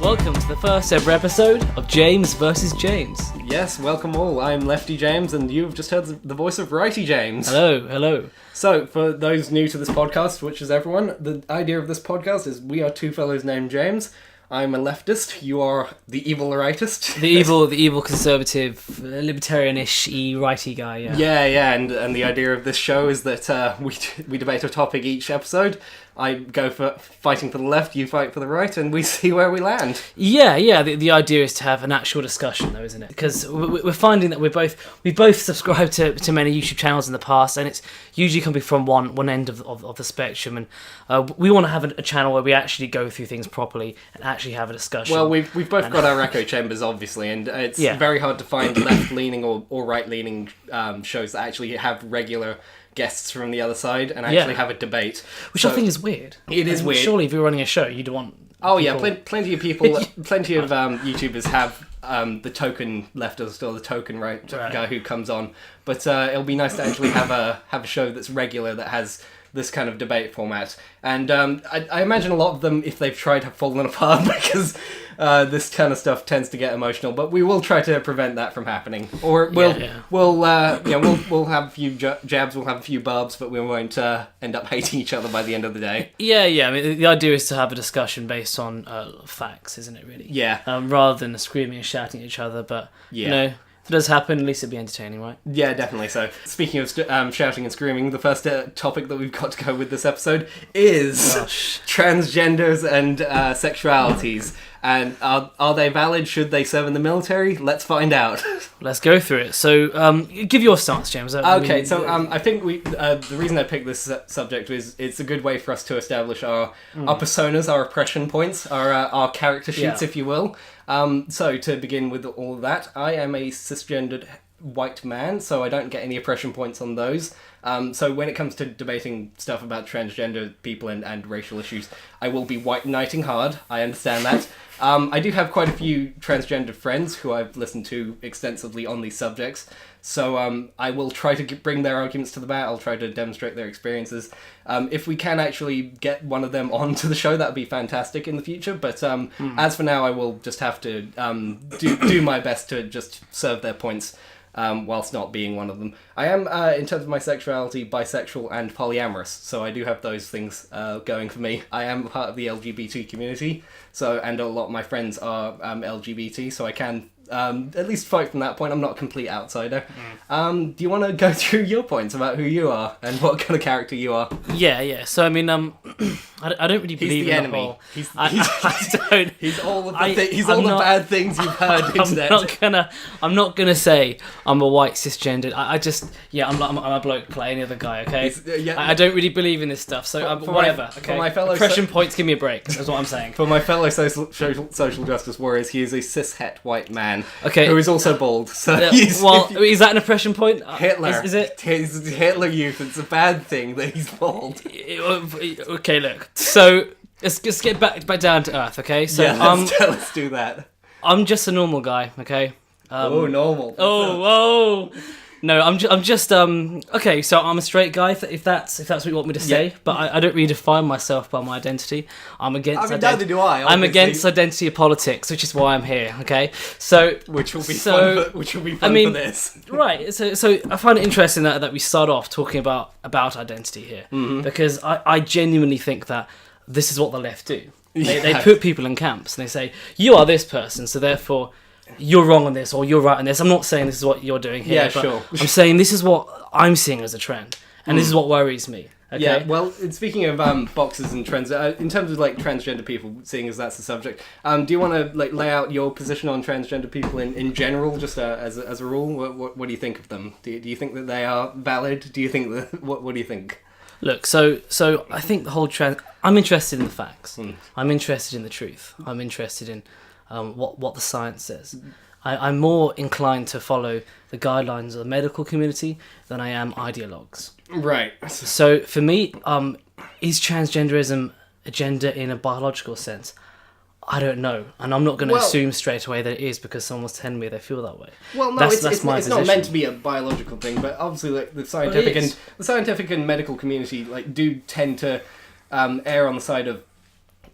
welcome to the first ever episode of James vs. James. Yes, welcome all. I'm Lefty James, and you've just heard the voice of Righty James. Hello. So, for those new to this podcast, which is everyone, the idea of this podcast is we are two fellows named James. I'm a leftist, you are the evil rightist. The evil conservative, libertarian-ish, righty guy, yeah. Yeah, and the idea of this show is that we debate a topic each episode. I go for fighting for the left, you fight for the right, and we see where we land. Yeah. The idea is to have an actual discussion, though, isn't it? Because we're finding that we both subscribed to many YouTube channels in the past, and it's usually coming from one end of the spectrum. And we want to have a channel where we actually go through things properly and actually have a discussion. Well, we've both got our echo chambers, obviously, and it's very hard to find left-leaning or right-leaning shows that actually have regular guests from the other side and actually have a debate. Which I think is weird. It is weird. Surely if you're running a show, you'd want... Oh people... yeah, plenty of people, plenty of YouTubers have the token leftist or the token right guy who comes on. But it'll be nice to actually have a show that's regular that has this kind of debate format. And I imagine a lot of them, if they've tried, have fallen apart because this kind of stuff tends to get emotional. But we will try to prevent that from happening. Or we'll have a few jabs, we'll have a few barbs, but we won't end up hating each other by the end of the day. Yeah. I mean, the idea is to have a discussion based on facts, isn't it? Really? Yeah. Rather than screaming and shouting at each other, but you know. If it does happen, at least it'll be entertaining, right? Yeah, definitely. So, speaking of shouting and screaming, the first topic that we've got to go with this episode is transgenders and sexualities. And are they valid? Should they serve in the military? Let's find out. Let's go through it. So, give your stance, James. I think the reason I picked this subject is it's a good way for us to establish our personas, our oppression points, our character sheets, if you will. So, to begin with all of that, I am a cisgendered white man, so I don't get any oppression points on those. So when it comes to debating stuff about transgender people and racial issues, I will be white knighting hard. I understand that. I do have quite a few transgender friends who I've listened to extensively on these subjects. So I will try to bring their arguments to the bat. I'll try to demonstrate their experiences. If we can actually get one of them onto the show, that would be fantastic in the future. But as for now, I will just have to do my best to just serve their points. Whilst not being one of them. I am, in terms of my sexuality, bisexual and polyamorous, so I do have those things going for me. I am part of the LGBT community, and a lot of my friends are LGBT, so I can at least fight from that point. I'm not a complete outsider. Do you want to go through your points about who you are and what kind of character you are? Yeah. So, I mean, I don't really believe in the whole... He's all of the bad things you've heard, internet. I'm not gonna say I'm a white cisgendered. I'm a bloke like any other guy, okay? I don't really believe in this stuff, so whatever, okay? For my fellow oppression points, give me a break, that's what I'm saying. For my fellow social justice warriors, he is a cis-het white man. Okay. Who is also bald. So is that an oppression point? Hitler. Is it? He's Hitler youth. It's a bad thing that he's bald. Okay, look. So let's get back down to earth, okay? So let's do that. I'm just a normal guy, okay? Normal. No, I'm just okay. So I'm a straight guy, if that's what you want me to say. Yeah. But I don't really define myself by my identity. I'm against. Neither do I. Obviously. I'm against identity politics, which is why I'm here. Okay, so which will be fun for this. Right. So I find it interesting that we start off talking about identity here, because I genuinely think that this is what the left do. They put people in camps and they say you are this person, so therefore you're wrong on this or you're right on this. I'm not saying this is what you're doing here, but sure. I'm saying this is what I'm seeing as a trend, and this is what worries me. Okay? Yeah, well, speaking of boxes and trends, in terms of like transgender people, seeing as that's the subject, do you want to like lay out your position on transgender people in general, just as a rule? What do you think of them? Do you think that they are valid? Do you think that what do you think? Look, so I think the whole trend. I'm interested in the facts. I'm interested in the truth. I'm interested in what the science says. I'm more inclined to follow the guidelines of the medical community than I am ideologues. Right. So for me, is transgenderism a gender in a biological sense? I don't know, and I'm not going to assume straight away that it is because someone's telling me they feel that way. Well, no, it's not meant to be a biological thing, but obviously, like the scientific and medical community, like do tend to err on the side of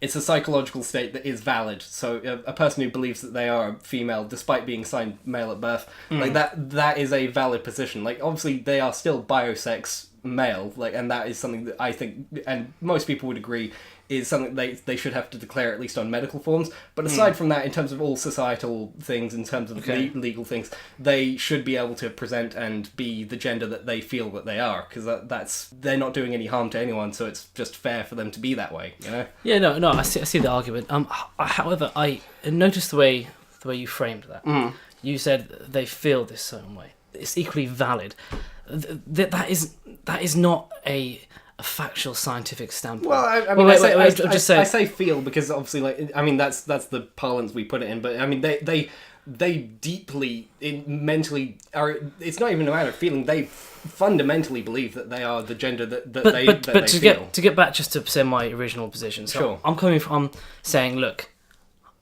It's a psychological state that is valid. So a person who believes that they are female, despite being assigned male at birth, like that is a valid position. Like, obviously, they are still biosex male, like, and that is something that I think, and most people would agree, is something they should have to declare, at least on medical forms. But aside from that, in terms of all societal things, in terms of legal things, they should be able to present and be the gender that they feel that they are, because that's they're not doing any harm to anyone, so it's just fair for them to be that way, you know? Yeah, no, I see the argument. However, I noticed the way you framed that. You said they feel this certain way. It's equally valid. That is not a factual scientific standpoint. Well, I say feel because obviously, like, I mean, that's the parlance we put it in. But I mean, they deeply mentally are. It's not even a matter of feeling. They fundamentally believe that they are the gender that they feel. To get back just to say my original position. So Sure. I'm saying, look,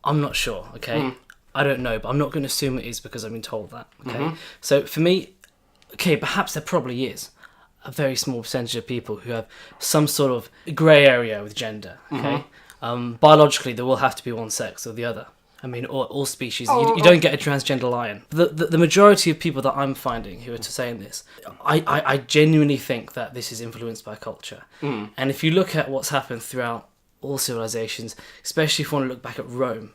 I'm not sure. Okay, I don't know, but I'm not going to assume it is because I've been told that. Okay, so for me, okay, perhaps there probably is a very small percentage of people who have some sort of grey area with gender. Okay, biologically there will have to be one sex or the other. I mean, all species. You don't get a transgender lion. The majority of people that I'm finding who are saying this, I genuinely think that this is influenced by culture. And if you look at what's happened throughout all civilizations, especially if you want to look back at Rome.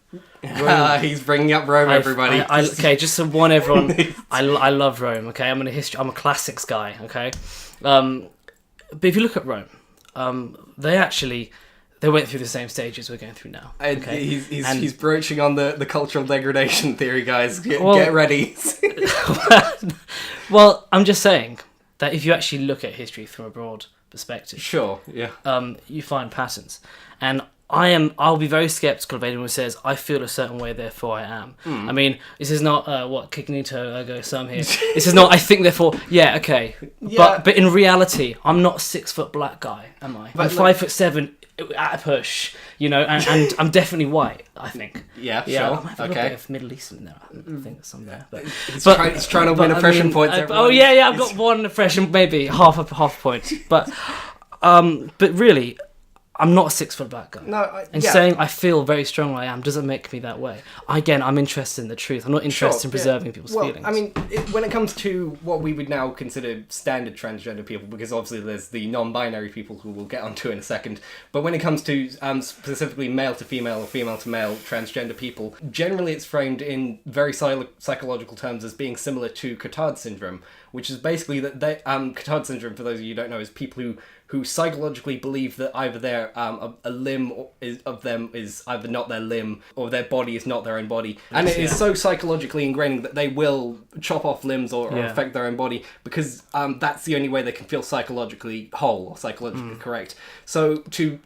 He's bringing up Rome, everybody. Okay, just to warn everyone, I love Rome. Okay, I'm a classics guy. Okay, but if you look at Rome, they went through the same stages we're going through now. Okay? He's broaching on the cultural degradation theory, guys. Get ready. Well, I'm just saying that if you actually look at history from a broad perspective, sure, yeah, you find patterns, and I'll be very skeptical of anyone who says I feel a certain way, therefore I am. I mean, this is not cognito ergo sum here. This is not I think therefore okay. Yeah. But in reality, I'm not a 6 foot black guy, am I? I'm 5'7" at a push, you know, and I'm definitely white, I think. Yeah, sure. I have a little bit of Middle Eastern there. I think there's some there. But he's trying to win oppression points. I've got one oppression, maybe half a point. But really, I'm not a 6 foot black guy. Saying I feel very strongly I am doesn't make me that way. Again, I'm interested in the truth. I'm not interested in preserving people's feelings. I mean, when it comes to what we would now consider standard transgender people, because obviously there's the non-binary people who we'll get onto in a second, but when it comes to specifically male to female or female to male transgender people, generally it's framed in very psychological terms as being similar to Cotard syndrome, which is basically that Cotard syndrome, for those of you who don't know, is people who psychologically believe that either a limb of them is either not their limb or their body is not their own body. And it is so psychologically ingrained that they will chop off limbs or affect their own body because that's the only way they can feel psychologically whole or psychologically correct. So to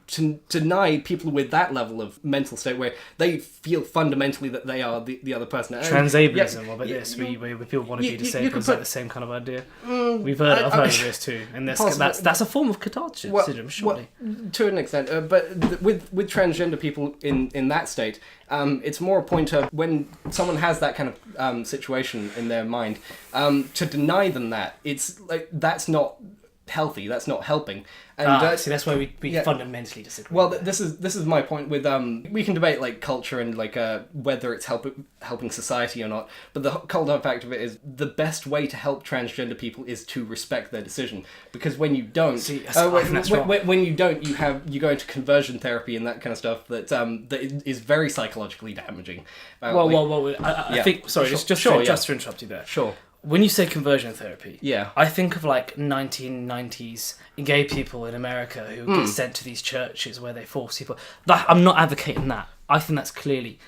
deny people with that level of mental state where they feel fundamentally that they are the other person. Transableism, what about this? Where people want to be disabled, is that the same kind of idea? I've heard of this too. And that's a form of Cotard syndrome, surely. To an extent, but with transgender people in that state, it's more a point of when someone has that kind of situation in their mind, to deny them that, it's like that's not healthy, that's not helping. And see, that's why we fundamentally disagree. Well, this is my point with we can debate like culture and like whether it's helping society or not, but the cold hard fact of it is the best way to help transgender people is to respect their decision, because when you don't, when you don't, you go into conversion therapy and that kind of stuff that is very psychologically damaging. I think sorry, just to interrupt you there. Sure. When you say conversion therapy, yeah, I think of like 1990s gay people in America who get sent to these churches where they force people. I'm not advocating that. I think that's clearly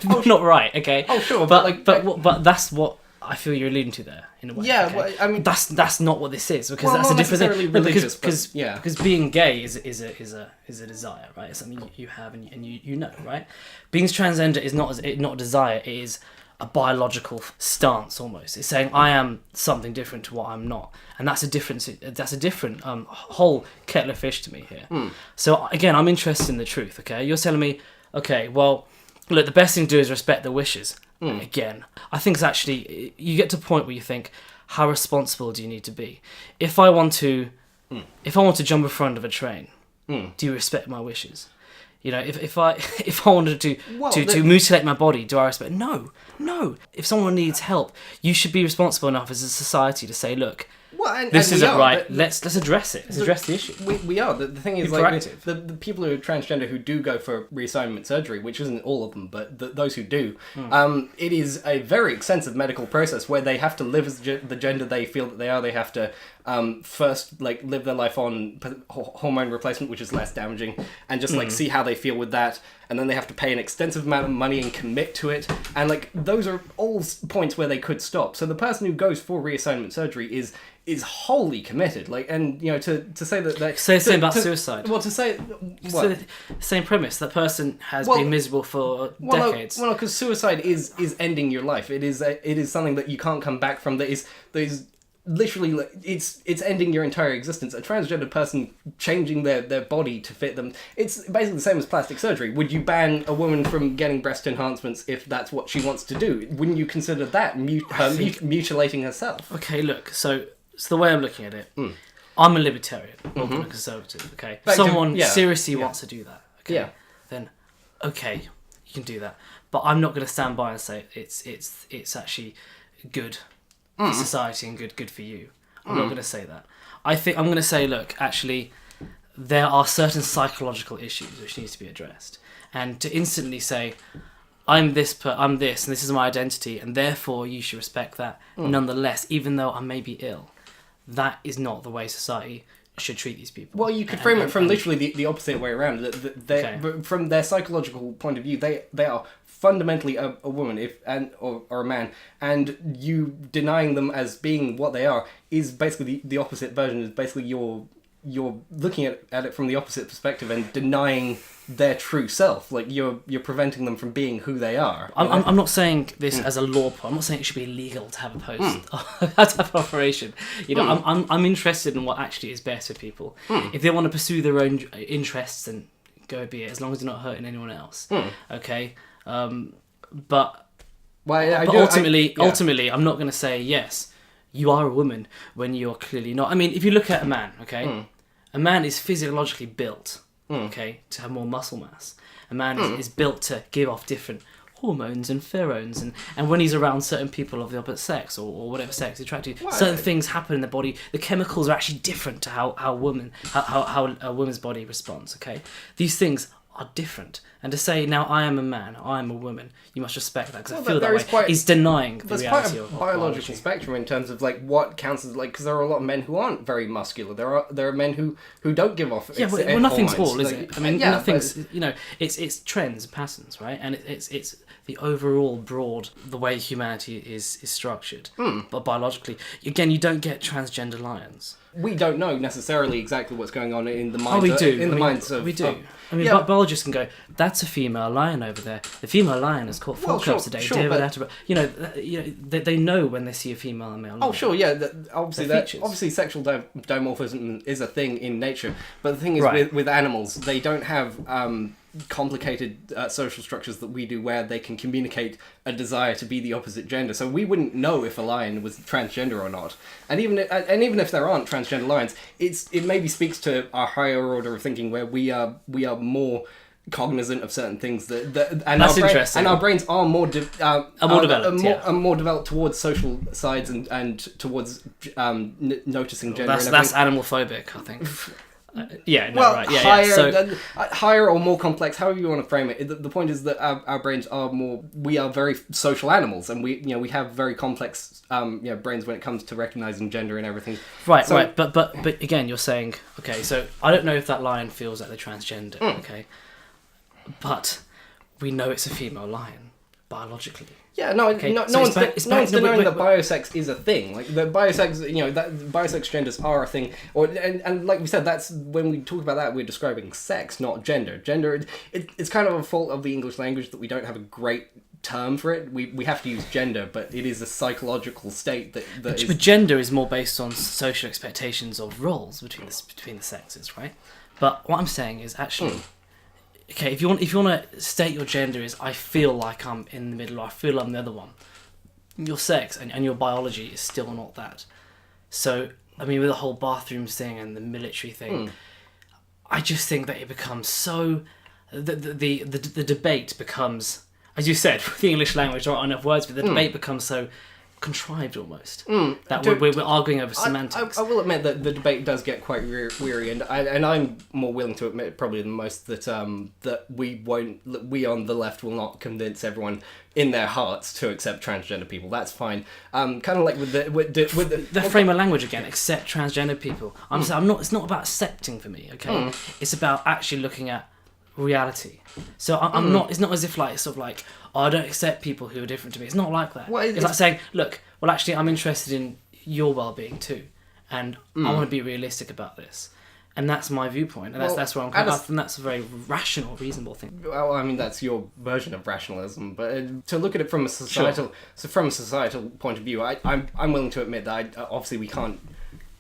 not right. Okay. Oh sure, but that's what I feel you're alluding to there in a way. Yeah, okay? well, I mean that's not what this is, because that's a different thing. Because being gay is a desire, right? It's something you have and you know, right? Being transgender is not a desire. It is a biological stance almost. It's saying I am something different to what I'm not, and that's a different whole kettle of fish to me here. So again, I'm interested in the truth. Okay, you're telling me, okay, well, look, the best thing to do is respect the wishes. Again, I think it's actually, you get to a point where you think, how responsible do you need to be? If I want to jump in front of a train, do you respect my wishes? You know, if I if I wanted to mutilate my body, do I respect? No. If someone needs help, you should be responsible enough as a society to say, look, this isn't right. Let's address it. Let's address the issue. We are. The thing is, like, the people who are transgender who do go for reassignment surgery, which isn't all of them, but those who do, it is a very extensive medical process where they have to live as the gender they feel that they are. They have to first like live their life on hormone replacement, which is less damaging, and just like see how they feel with that. And then they have to pay an extensive amount of money and commit to it. And like those are all points where they could stop. So the person who goes for reassignment surgery is wholly committed. Like, and you know, to say that they say the same about suicide. Well, to say so the same premise. That person has been miserable for decades. Well, because suicide is ending your life. It is something that you can't come back from. That is literally, it's ending your entire existence. A transgender person changing their body to fit them, it's basically the same as plastic surgery. Would you ban a woman from getting breast enhancements if that's what she wants to do? Wouldn't you consider that mutilating herself? Okay, look, so the way I'm looking at it, I'm a libertarian, not a conservative, okay? Someone seriously wants to do that, okay? Then, okay, you can do that. But I'm not going to stand by and say it's actually good for society and good for you. I'm not going to say that. I think I'm going to say, look, actually, there are certain psychological issues which needs to be addressed, and to instantly say, I'm this, and this is my identity, and therefore you should respect that. Nonetheless, even though I may be ill, that is not the way society should treat these people. Well, you could frame it from literally the opposite way around. From their psychological point of view, they are fundamentally a woman or a man, and you denying them as being what they are is basically the opposite version. Is basically you're looking at it from the opposite perspective and denying their true self. Like you're preventing them from being who they are. I'm not saying this as a law point. I'm not saying it should be illegal to have a post to have an operation. You know, I'm interested in what actually is best for people. If they want to pursue their own interests, then go be it, as long as they're not hurting anyone else. Okay. But ultimately, I'm not going to say yes, you are a woman when you're clearly not. I mean, if you look at a man, okay, a man is physiologically built, okay, to have more muscle mass. A man is built to give off different hormones and pheromones, and when he's around certain people of the opposite sex or whatever sex he's attracted to, certain things happen in the body. The chemicals are actually different to how a woman's body responds. Okay, these things are different, and to say now I am a man, I am a woman, you must respect that because I feel that way. He's denying the reality of biological spectrum in terms of like what counts as like, because there are a lot of men who aren't very muscular. There are men who don't give off. Well, nothing's all, is it? I mean, nothing's. You know, it's trends and patterns, right? And it's the overall broad the way humanity is structured. But biologically, again, you don't get transgender lions. We don't know necessarily exactly what's going on in the minds. We do. We do. I mean, biologists can go, that's a female lion over there. The female lion has caught 4 cubs today. You know, they know when they see a female and male lion. Oh, sure, yeah. Obviously, sexual dimorphism is a thing in nature. But the thing is, with animals, they don't have complicated social structures that we do, where they can communicate a desire to be the opposite gender. So we wouldn't know if a lion was transgender or not. And even if there aren't transgender lions, it maybe speaks to our higher order of thinking, where we are more cognizant of certain things and our brains are more developed towards social sides and towards noticing gender. That's animal phobic, I think. Higher or more complex, however you want to frame it. The point is that our brains we are very social animals, and we have very complex brains when it comes to recognizing gender and everything. Right. But again, you're saying, okay, so I don't know if that lion feels like they're transgender, okay, but we know it's a female lion biologically. Yeah, no, okay. No one's denying that biosex is a thing. Like the biosex, that biosex genders are a thing. And like we said, that's when we talk about that, we're describing sex, not gender. Gender, it's kind of a fault of the English language that we don't have a great term for it. We have to use gender, but it is a psychological state but gender is more based on social expectations of roles between the sexes, right? But what I'm saying is actually. Okay, if you want to state your gender is I feel like I'm in the middle, or I feel I'm the other one. Your sex and your biology is still not that. So, I mean, with the whole bathrooms thing and the military thing, I just think that it becomes so the debate becomes, as you said, the English language there aren't enough words, but the debate becomes so contrived almost that we're arguing over semantics. I will admit that the debate does get quite weary, and I'm more willing to admit probably than most that that we on the left will not convince everyone in their hearts to accept transgender people. That's fine. Kind of like with the frame of language again. Accept transgender people. I'm not. It's not about accepting for me. Okay, it's about actually looking at reality. So I'm not. It's not as if like sort of like, oh, I don't accept people who are different to me. It's not like that. Well, it's like saying, look, well, actually, I'm interested in your well-being too, and I want to be realistic about this. And that's my viewpoint, and that's where I'm coming from. And that's a very rational, reasonable thing. Well, I mean, that's your version of rationalism, but to look at it from a societal, point of view, I'm willing to admit that obviously we can't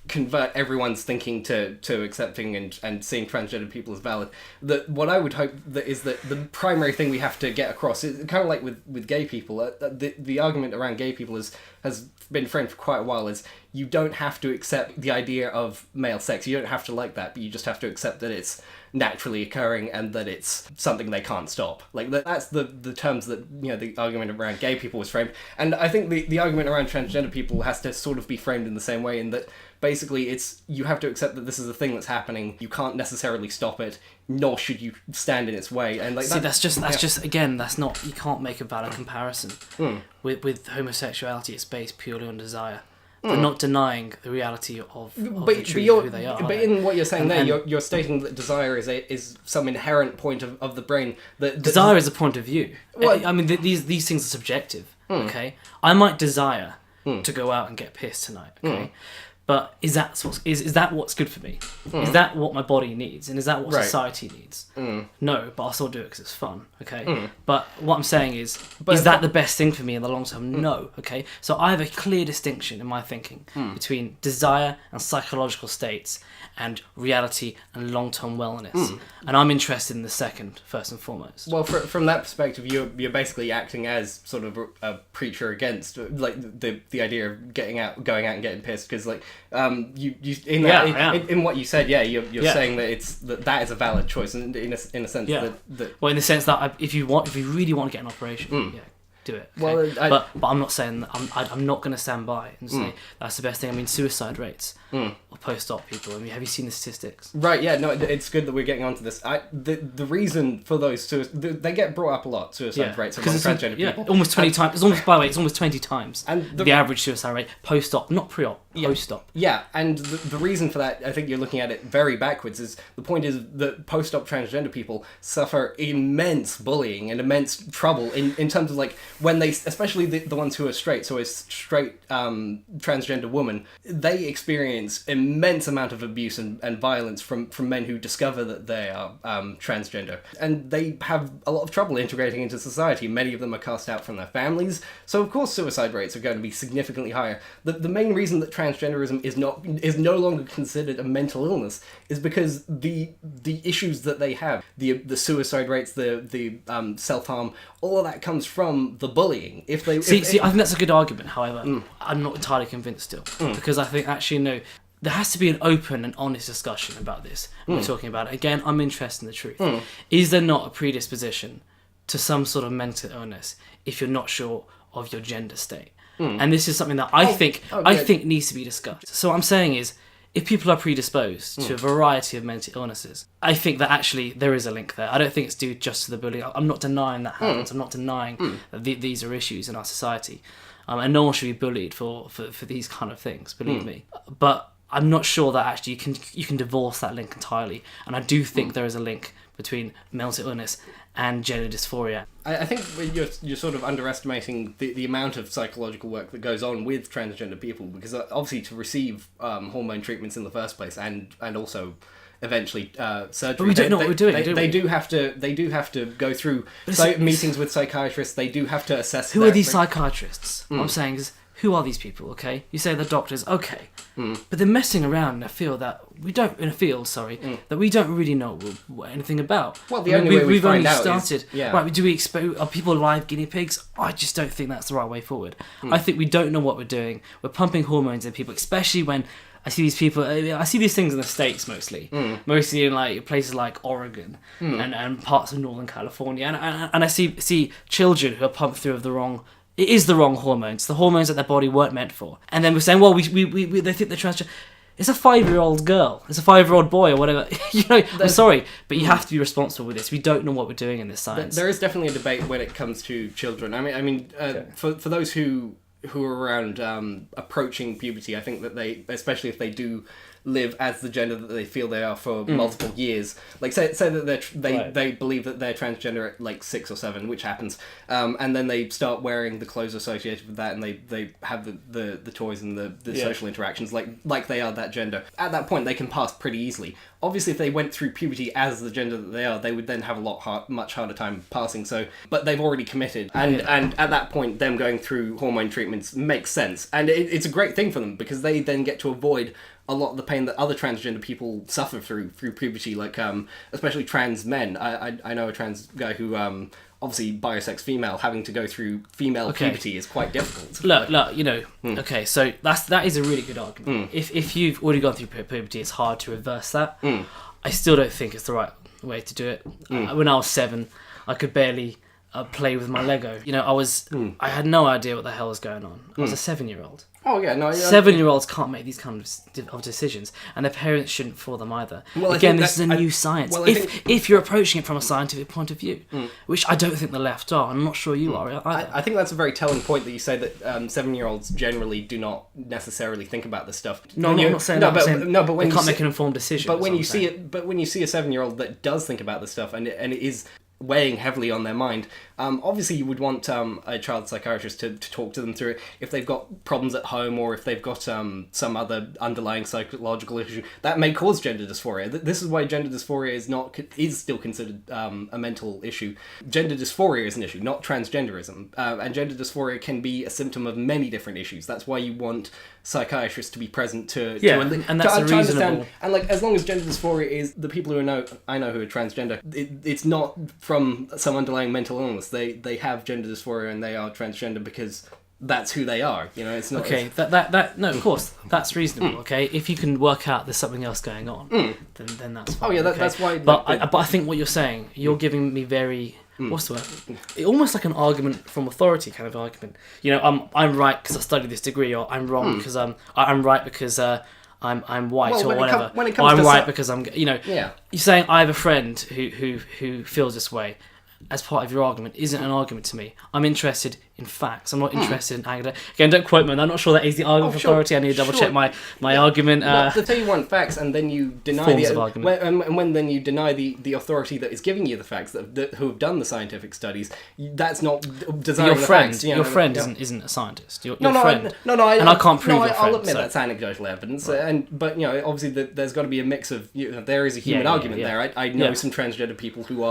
convert everyone's thinking to accepting and seeing transgender people as valid. That what I would hope that is that the primary thing we have to get across is kind of like with gay people. The argument around gay people has been framed for quite a while as you don't have to accept the idea of male sex. You don't have to like that, but you just have to accept that it's naturally occurring and that it's something they can't stop. Like that's the terms that the argument around gay people was framed. And I think the argument around transgender people has to sort of be framed in the same way, in that basically it's you have to accept that this is a thing that's happening. You can't necessarily stop it, nor should you stand in its way. And like that's just again, that's not, you can't make a valid comparison. With homosexuality, it's based purely on desire. They're not denying the reality of the truth of who they are. But in what you're saying you're stating that desire is some inherent point of the brain. That desire is a point of view. Well, I mean, these things are subjective. Okay, I might desire to go out and get pissed tonight. Okay. But is that what's good for me? Is that what my body needs? And is that what society needs? No, but I'll still do it because it's fun, okay? But what I'm saying is that the best thing for me in the long term? No, okay? So I have a clear distinction in my thinking between desire and psychological states and reality and long-term wellness. And I'm interested in the second, first and foremost. Well, from that perspective, you're basically acting as sort of a preacher against like the idea of going out and getting pissed, because like in what you said, you're saying that that is a valid choice, and in a sense that well, in the sense that if you really want to get an operation, do it. Okay? Well, but I'm not saying that I'm not going to stand by and say that's the best thing. I mean, suicide rates or post-op people. I mean, have you seen the statistics? Right. Yeah. No. It's good that we're getting onto this. The reason for those they get brought up a lot. Suicide rates among transgender people. Almost 20 times. It's almost, by the way, it's almost 20 times and the average suicide rate post-op, not pre-op. Post-op. Yeah, and the reason for that, I think you're looking at it very backwards, is the point is that post-op transgender people suffer immense bullying and immense trouble in terms of like when they, especially the ones who are straight, so a straight transgender woman, they experience immense amount of abuse and violence from men who discover that they are transgender, and they have a lot of trouble integrating into society. Many of them are cast out from their families, so of course suicide rates are going to be significantly higher. The main reason that transgenderism is no longer considered a mental illness is because the issues that they have, the suicide rates, the self-harm, all of that comes from the bullying. I think that's a good argument. However, I'm not entirely convinced still, because I think actually no, there has to be an open and honest discussion about this. We're talking about it again. I'm interested in the truth. Is there not a predisposition to some sort of mental illness if you're not sure of your gender state? And this is something that I think needs to be discussed. So what I'm saying is, if people are predisposed to a variety of mental illnesses, I think that actually there is a link there. I don't think it's due just to the bullying. I'm not denying that happens. I'm not denying that these are issues in our society. And no one should be bullied for these kind of things, believe me. But I'm not sure that actually you can divorce that link entirely. And I do think there is a link between mental illness and gender dysphoria. I think you're sort of underestimating the amount of psychological work that goes on with transgender people, because obviously to receive hormone treatments in the first place and also eventually surgery. But we don't know what we're doing, do we? They do have to go through meetings with psychiatrists. They do have to assess. Who are these psychiatrists? What I'm saying is, who are these people? Okay, you say they're doctors. Okay, but they're messing around in a field that we don't really know anything about. Well, the only way we've only started. Right? Do we expect? Are people live guinea pigs? I just don't think that's the right way forward. I think we don't know what we're doing. We're pumping hormones in people, especially when I see these people. I see these things in the States mostly, mostly in like places like Oregon and parts of Northern California, and I see children who are pumped through of the wrong. It is the wrong hormones, the hormones that their body weren't meant for, and then we're saying, well, we they think they're transgender. It's a 5-year-old girl. It's a 5-year-old boy or whatever. I'm sorry, but you have to be responsible with this. We don't know what we're doing in this science. There is definitely a debate when it comes to children. For those who are around approaching puberty, I think that they, especially if they do live as the gender that they feel they are for multiple years, like say that they believe that they're transgender at like 6 or 7, which happens, and then they start wearing the clothes associated with that, and they have the toys and the social interactions like they are that gender. At that point, they can pass pretty easily. Obviously, if they went through puberty as the gender that they are, they would then have a much harder time passing. So, but they've already committed, and at that point, them going through hormone treatments makes sense, and it's a great thing for them because they then get to avoid a lot of the pain that other transgender people suffer through puberty, like especially trans men. I know a trans guy who obviously bisex female, having to go through female puberty is quite difficult. Look, okay, so that is a really good argument. If you've already gone through puberty, it's hard to reverse that. I still don't think it's the right way to do it. When I was 7, I could barely play with my Lego. I had no idea what the hell was going on. I was a 7-year-old. Oh yeah, no. 7-year-olds can't make these kind of decisions, and their parents shouldn't for them either. Well, again, this is a new science. Well, if you're approaching it from a scientific point of view, which I don't think the left are, I'm not sure you are either. I think that's a very telling point that you say that 7-year-olds generally do not necessarily think about this stuff. No, I'm not saying that. But when they can't make an informed decision. But when you see a 7-year-old that does think about this stuff, and it is weighing heavily on their mind, obviously you would want a child psychiatrist to talk to them through it if they've got problems at home, or if they've got some other underlying psychological issue that may cause gender dysphoria. This is why gender dysphoria is still considered a mental issue. Gender dysphoria is an issue, not transgenderism, and gender dysphoria can be a symptom of many different issues. That's why you want psychiatrists to be present to reasonable. And like, as long as gender dysphoria is the people I know who are transgender, it's not from some underlying mental illness. They have gender dysphoria and they are transgender because that's who they are. It's not okay. No, of course that's reasonable. Okay, if you can work out there's something else going on, then that's fine. Oh yeah, that's why. But I think what you're saying, you're giving me very. What's the word? Almost like an argument from authority kind of argument. I'm right because I studied this degree, or I'm wrong because I'm right because I'm white, or whatever. I'm right because I'm. You're saying I have a friend who feels this way. As part of your argument isn't an argument to me. I'm interested in facts. I'm not interested in academic. Again, don't quote me. I'm not sure that is the argument of authority. I need to double check my argument. To tell you want facts and then you deny when then you deny the authority that is giving you the facts that who have done the scientific studies, that's not designing the facts. Your friend isn't a scientist. Your friend. I can't prove your friend. I'll admit that's anecdotal evidence, right. But obviously there's got to be a mix of. There is a human argument there. I know some transgender people who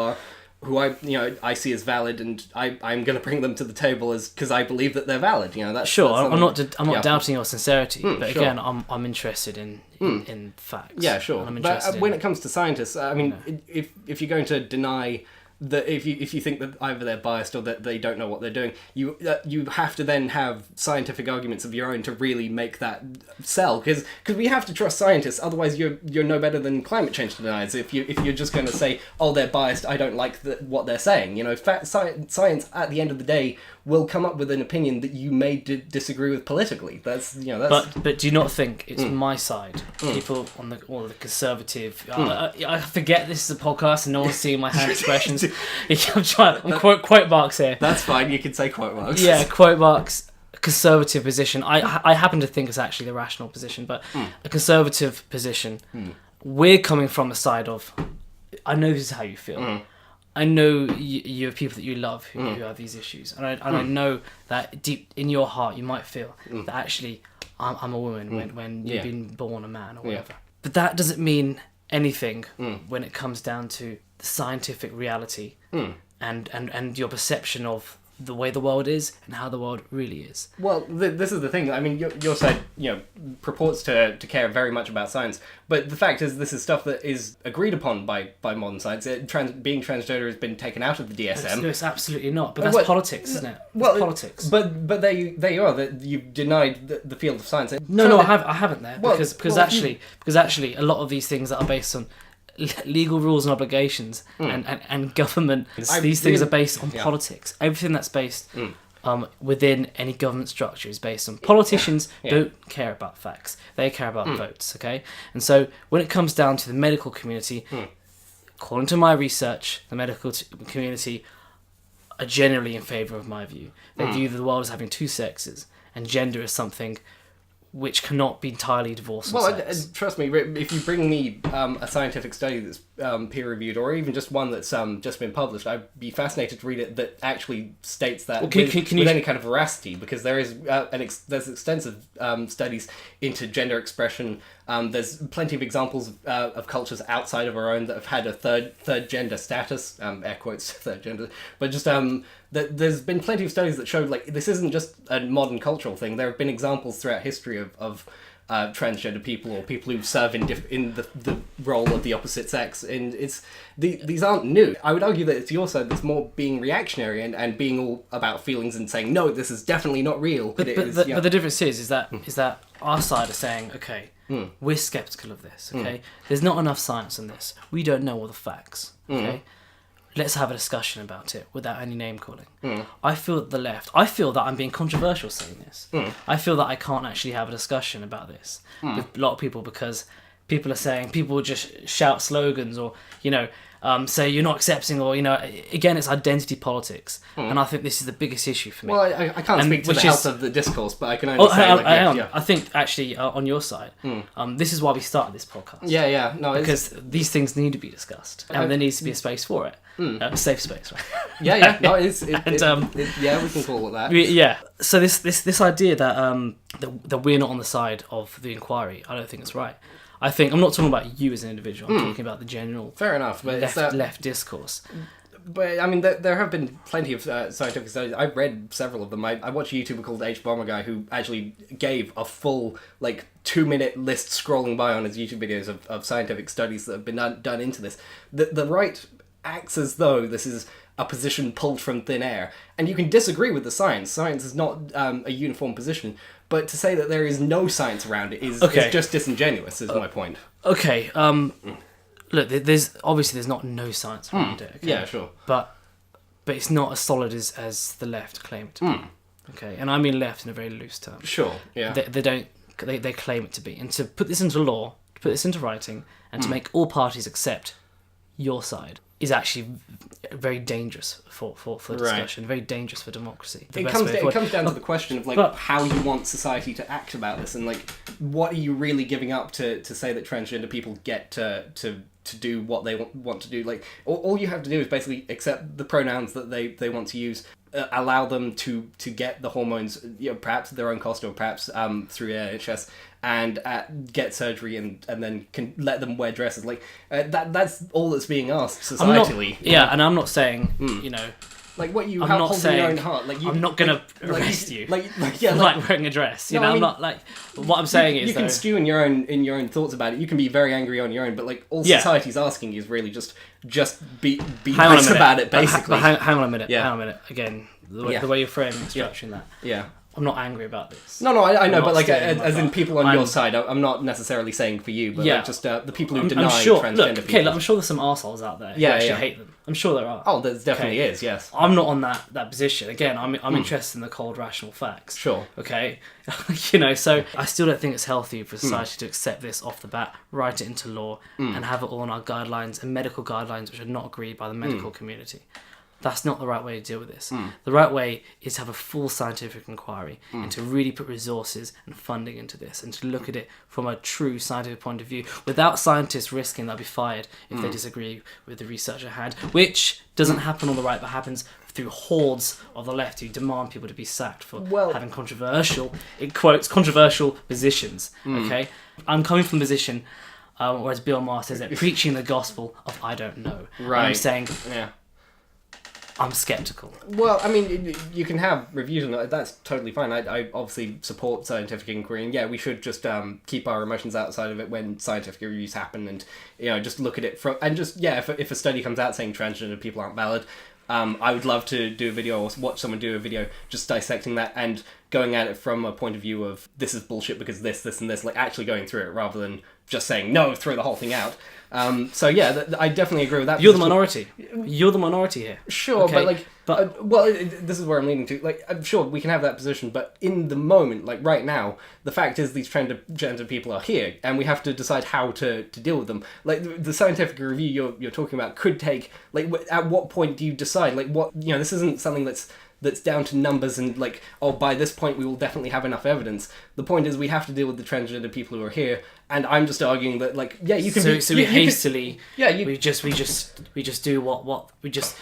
I see as valid, and I'm going to bring them to the table because I believe that they're valid. That's sure. I'm not doubting your sincerity, but again, I'm interested in facts. Yeah, sure. But when it comes to scientists, if you're going to deny that, if you think that either they're biased or that they don't know what they're doing, you have to then have scientific arguments of your own to really make that sell. Because we have to trust scientists, otherwise you're no better than climate change deniers. If you're just going to say, oh, they're biased, I don't like what they're saying. Science at the end of the day will come up with an opinion that you may disagree with politically. That's. But do you not think it's my side? People on the conservative. I forget this is a podcast and no one's seeing my hand expressions. I'm quote marks here. That's fine. You can say quote marks. Yeah, quote marks. Conservative position. I happen to think it's actually the rational position, but a conservative position. We're coming from a side of. I know this is how you feel. I know you have people that you love who have these issues, and I know that deep in your heart you might feel that actually I'm a woman when you've been born a man or whatever. But that doesn't mean anything when it comes down to the scientific reality and your perception of the way the world is and how the world really is. Well, this is the thing. I mean, your side, purports to care very much about science, but the fact is, this is stuff that is agreed upon by modern science. Being transgender has been taken out of the DSM. No, it's absolutely not. But that's politics, isn't it? Well, politics. But there you are. That you've denied the field of science. No, I haven't there Well, because actually a lot of these things that are based on legal rules and obligations and government. These things are based on politics. Everything that's based within any government structure is based on politicians don't care about facts. They care about votes. Okay, and so when it comes down to the medical community, according to my research, the medical community are generally in favour of my view. They view the world as having two sexes, and gender is something which cannot be entirely divorced from sex. Trust me, if you bring me a scientific study that's peer-reviewed, or even just one that's just been published, I'd be fascinated to read it that actually states that with any kind of veracity, because there is there's extensive studies into gender expression. There's plenty of examples of cultures outside of our own that have had a third gender status, air quotes, third gender, but just there's been plenty of studies that showed like this isn't just a modern cultural thing. There have been examples throughout history of transgender people or people who serve in the role of the opposite sex, and these aren't new. I would argue that it's your side that's more being reactionary and being all about feelings and saying no, this is definitely not real. But the difference is that our side is saying okay, we're skeptical of this. Okay, there's not enough science on this. We don't know all the facts. Okay. Let's have a discussion about it without any name calling. I feel that I feel that I'm being controversial saying this. I feel that I can't actually have a discussion about this with a lot of people because people are saying, people will just shout slogans or, say you're not accepting or, again, it's identity politics. And I think this is the biggest issue for me. Well, I can't speak to the health of the discourse, but I can only say... I think actually on your side, this is why we started this podcast. Yeah. No, because these things need to be discussed and there needs to be a space for it. A safe space, right? Yeah. No, we can call it that. Yeah. So this idea that we're not on the side of the inquiry, I don't think it's right. I think I'm not talking about you as an individual. I'm talking about the general. Fair enough, but left discourse. But I mean, there have been plenty of scientific studies. I've read several of them. I watched a YouTuber called H Bomber Guy who actually gave a full 2-minute list scrolling by on his YouTube videos of scientific studies that have been done into this. The right acts as though this is a position pulled from thin air, and you can disagree with the science. Science is not a uniform position, but to say that there is no science around it is just disingenuous. Is my point. Okay. Look, there's not no science around it. Okay? Yeah, sure. But it's not as solid as the left claim it to be. Okay, and I mean left in a very loose term. Sure. Yeah. They claim it to be, and to put this into law, to put this into writing, and to make all parties accept your side is actually very dangerous for the discussion, very dangerous for democracy. It comes down to the question of how you want society to act about this, and what are you really giving up to say that transgender people get to do what they want to do. All you have to do is basically accept the pronouns that they want to use, allow them to get the hormones, perhaps at their own cost or perhaps through NHS, and get surgery and then can let them wear dresses. That's all that's being asked societally. And I'm not saying what you I'm have not holding saying, in your own heart. I'm not gonna arrest you. For wearing a dress. I'm not what I'm saying is you can stew in your own thoughts about it. You can be very angry on your own, but all society's asking is really just be nice about it. Basically, hang on a minute. Hang on a minute. Again, the way you're framing structuring that. Yeah. I'm not angry about this. No, I know, but as in people on your side, I'm not necessarily saying for you, but just the people who deny transgender people. I'm sure there's some arseholes out there who actually hate them. I'm sure there are. Oh, there definitely is, yes. I'm not on that position. Again, I'm interested in the cold, rational facts. Sure. Okay? So I still don't think it's healthy for society to accept this off the bat, write it into law, and have it all on our guidelines and medical guidelines which are not agreed by the medical community. That's not the right way to deal with this. The right way is to have a full scientific inquiry and to really put resources and funding into this and to look at it from a true scientific point of view without scientists risking they'll be fired if they disagree with the research at hand, which doesn't happen on the right but happens through hordes of the left who demand people to be sacked for having controversial, in quotes, controversial positions. Okay? I'm coming from a position, whereas Bill Maher says that preaching the gospel of I don't know. Right. I'm saying... Yeah. I'm skeptical. Well, I mean, you can have reviews on it. That's totally fine. I obviously support scientific inquiry, and yeah, we should just keep our emotions outside of it when scientific reviews happen, and just look at it from and just if a study comes out saying transgender people aren't valid, I would love to do a video or watch someone do a video just dissecting that and going at it from a point of view of this is bullshit because this, and this, like actually going through it rather than just saying no, throw the whole thing out. So yeah, I definitely agree with that. You're the minority. You're the minority here. Sure, okay? but this is where I'm leading to. Like, I'm sure we can have that position, but in the moment, like right now, the fact is these transgender people are here, and we have to decide how to deal with them. Like the scientific review you're talking about could take. Like, at what point do you decide? Like, what this isn't something that's down to numbers and like, oh, by this point we will definitely have enough evidence. The point is we have to deal with the transgender people who are here, and I'm just arguing that, like, yeah, you can. We just do what we just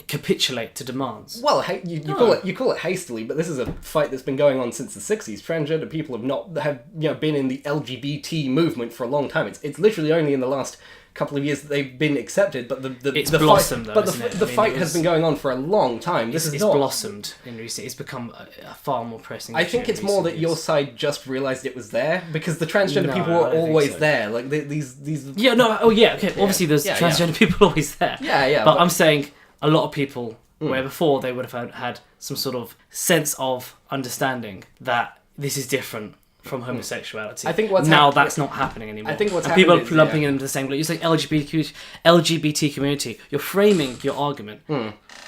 capitulate to demands. Well, you call it hastily, but this is a fight that's been going on since the 60s. Transgender people have been in the LGBT movement for a long time. It's literally only in the last couple of years that they've been accepted, but it's blossomed fight, though, the fight has been going on for a long time. It's blossomed in recent. It's become a far more pressing issue. I think it's more that your side just realised it was there, because the transgender people were always there. Like these. Yeah. No. Oh yeah. Okay. Obviously, there's transgender people always there. Yeah. But I'm saying a lot of people where before they would have had some sort of sense of understanding that this is different from homosexuality. I think that's not happening anymore. I think people are lumping into the same. Like, you're saying LGBT community. You're framing your argument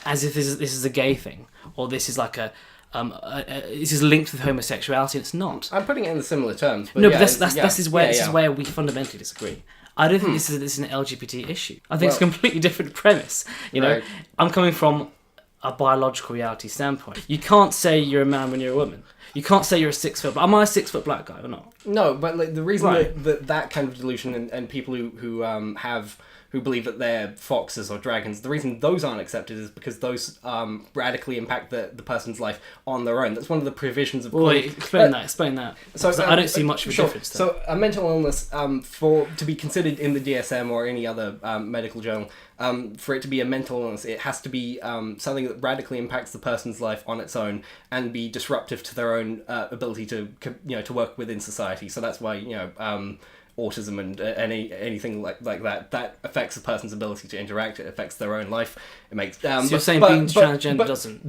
as if this is a gay thing, or this is like this is linked with homosexuality. And it's not. I'm putting it in similar terms. But this is where we fundamentally disagree. I don't think this is an LGBT issue. I think it's a completely different premise. Right. I'm coming from a biological reality standpoint. You can't say you're a man when you're a woman. You can't say you're a 6 foot. Am I a 6 foot black guy or not? No, but like the reason that kind of delusion and people who believe that they're foxes or dragons, the reason those aren't accepted is because those radically impact the person's life on their own. That's one of the provisions of. Explain that. So I don't see much of a difference there. So a mental illness, to be considered in the DSM or any other medical journal, for it to be a mental illness, it has to be something that radically impacts the person's life on its own and be disruptive to their own ability to work within society. So that's why autism and anything like that affects a person's ability to interact. It affects their own life. It makes. So you're saying being transgender doesn't.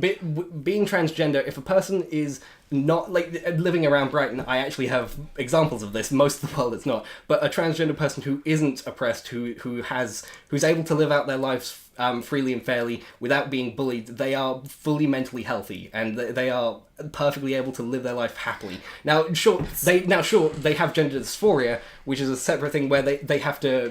Being transgender, if a person is not like living around Brighton, I actually have examples of this. Most of the world it's not, but a transgender person who isn't oppressed, who's able to live out their lives freely and fairly without being bullied, they are fully mentally healthy and they are perfectly able to live their life happily. Now, sure, they have gender dysphoria, which is a separate thing where they have to,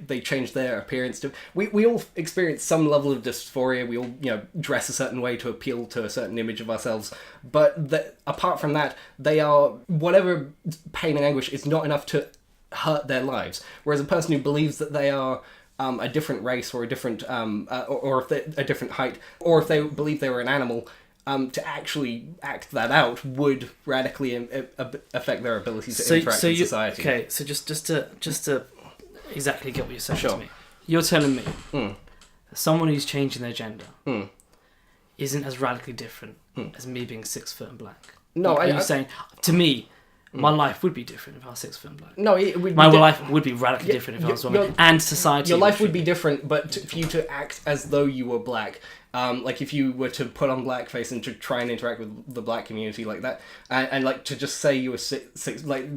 they change their appearance to. We all experience some level of dysphoria. We all, dress a certain way to appeal to a certain image of ourselves. But apart from that, they are, whatever pain and anguish is not enough to hurt their lives. Whereas a person who believes that they are a different race or a different, or if they're a different height, or if they believe they were an animal, to actually act that out would radically affect their ability to interact in society. Okay, so just to exactly get what you're saying to me, you're telling me that someone who's changing their gender isn't as radically different as me being 6 foot and black. No, you're saying to me. My life would be different if I was 6 foot and black. No, it would. My life would be radically different if I was a woman, and society. Your life would be different, but for you to act as though you were black, like if you were to put on blackface and to try and interact with the black community like that, and like to just say you were six like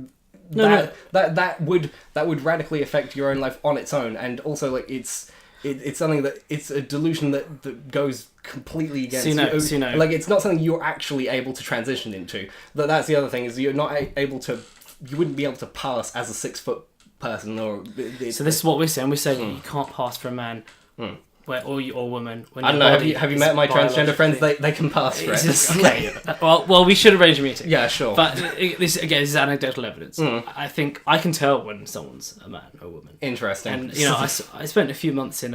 that would radically affect your own life on its own, and also like it's something that it's a delusion that goes completely against like it's not something you're actually able to transition into. That's the other thing, is you're not able to, you wouldn't be able to pass as a 6 foot person or. So this is what we're saying. We're saying you can't pass for a man. Or woman. When I don't know. Have you met my transgender friends? They can pass for it. Okay. well, we should arrange a meeting. Yeah, sure. But this is anecdotal evidence. I think I can tell when someone's a man or a woman. Interesting. And I spent a few months in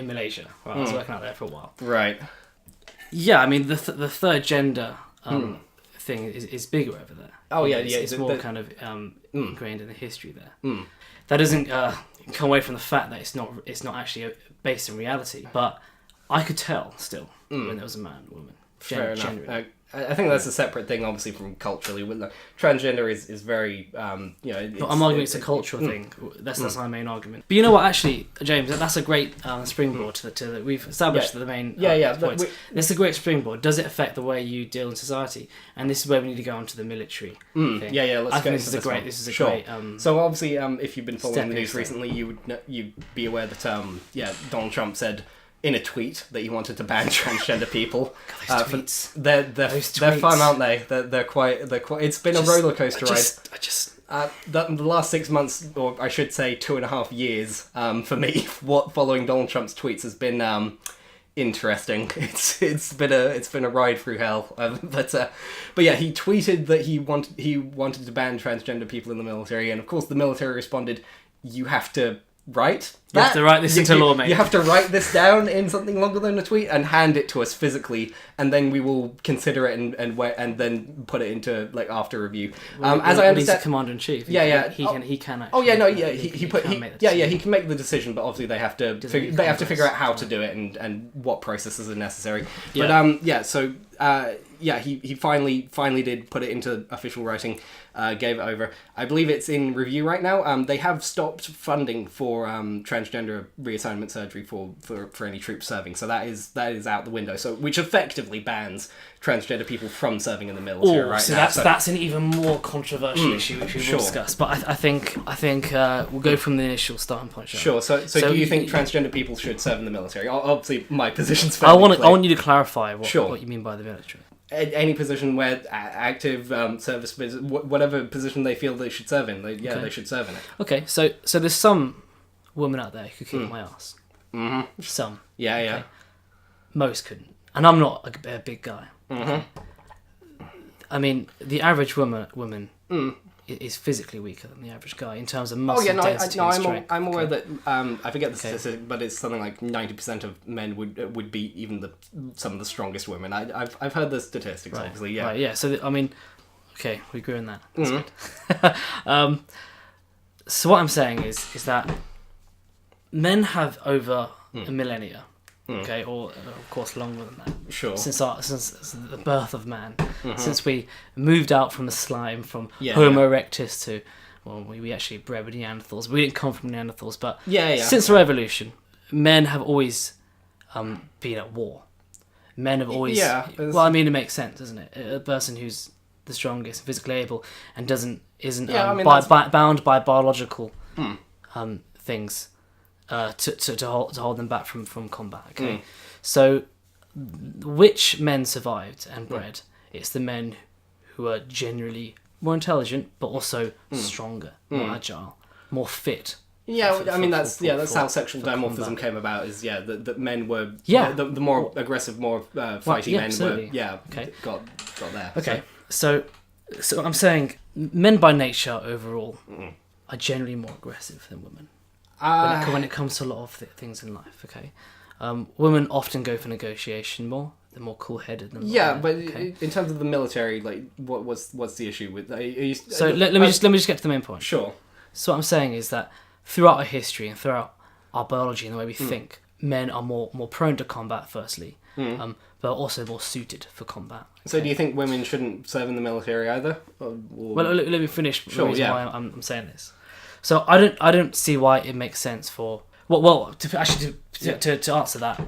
Malaysia. Right? I was working out there for a while. Right. Yeah, I mean the third gender thing is bigger over there. Oh yeah, it's more kind of ingrained in the history there. That doesn't come away from the fact that it's not actually based in reality. But I could tell still when there was a man, woman. Fair enough. Genuinely. I think that's a separate thing, obviously, from culturally. With transgender is very, But I'm arguing it's a cultural thing. That's my main argument. But you know what, actually, James, that's a great springboard to we've established the main points. It's a great springboard. Does it affect the way you deal in society? And this is where we need to go on to the military thing. Let's I go think into this one. this is a Sure. great. So obviously, if you've been following the news step. recently, you'd be aware that Donald Trump said in a tweet that he wanted to ban transgender people. God, those tweets. They're fun, aren't they? They're quite. It's been a roller coaster ride. The last 6 months, or I should say 2.5 years, for me, following Donald Trump's tweets has been interesting. It's been a ride through hell. But yeah, he tweeted that he wanted to ban transgender people in the military, and of course the military responded, "You have to." You have to write this into law, mate. You have to write this down in something longer than a tweet and hand it to us physically, and then we will consider it and then put it into after review. As I understand, he's the commander in chief. He can. Actually, he can make the decision, but obviously they have to figure out how to do it and what processes are necessary. Yeah. But he finally did put it into official writing, gave it over. I believe it's in review right now. They have stopped funding for transgender reassignment surgery for any troops serving, so that is out the window. So which effectively bans transgender people from serving in the military right now. That's an even more controversial issue which we will discuss. But I think we'll go from the initial starting point. Sure. So do you think transgender people should serve in the military? Obviously, my position's I fairly clear. want you to clarify what you mean by the military. Any position where active service, whatever position they feel they should serve in, they should serve in it. Okay, so there's some women out there who could kick my ass. Mm-hmm. Some. Yeah, okay. yeah. Most couldn't. And I'm not a big guy. Mm-hmm. I mean, the average woman is physically weaker than the average guy in terms of muscle density and strength. I'm aware that I forget the statistic, but it's something like 90% of men would beat even some of the strongest women. I've heard the statistics, obviously. Yeah. Right, yeah. So I mean, okay, we agree on that. That's good. So what I'm saying is that men have over a millennia. Okay, or of course longer than that. Sure. Since the birth of man, since we moved out from the slime, from Homo erectus to, well, we actually bred with Neanderthals. We didn't come from Neanderthals, but since our evolution, men have always been at war. Men have always. Yeah. Well, I mean, it makes sense, doesn't it? A person who's the strongest, physically able, and isn't bound by biological things. To hold them back from combat. Okay, so which men survived and bred? It's the men who are generally more intelligent, but also stronger, more agile, more fit. Yeah, that's how sexual dimorphism came about. Is that men were the more aggressive, more fighty men absolutely. were got there. Okay, so I'm saying men by nature overall are generally more aggressive than women. When it comes to a lot of things in life, okay? Women often go for negotiation more. They're more cool-headed than men. Yeah, but in terms of the military, what's the issue with? Let me just get to the main point. Sure. So what I'm saying is that throughout our history and throughout our biology and the way we think, men are more prone to combat, firstly, but also more suited for combat. Okay? So do you think women shouldn't serve in the military either? Well, let me finish. Sure. Why I'm saying this. So I don't see why it makes sense for to answer that,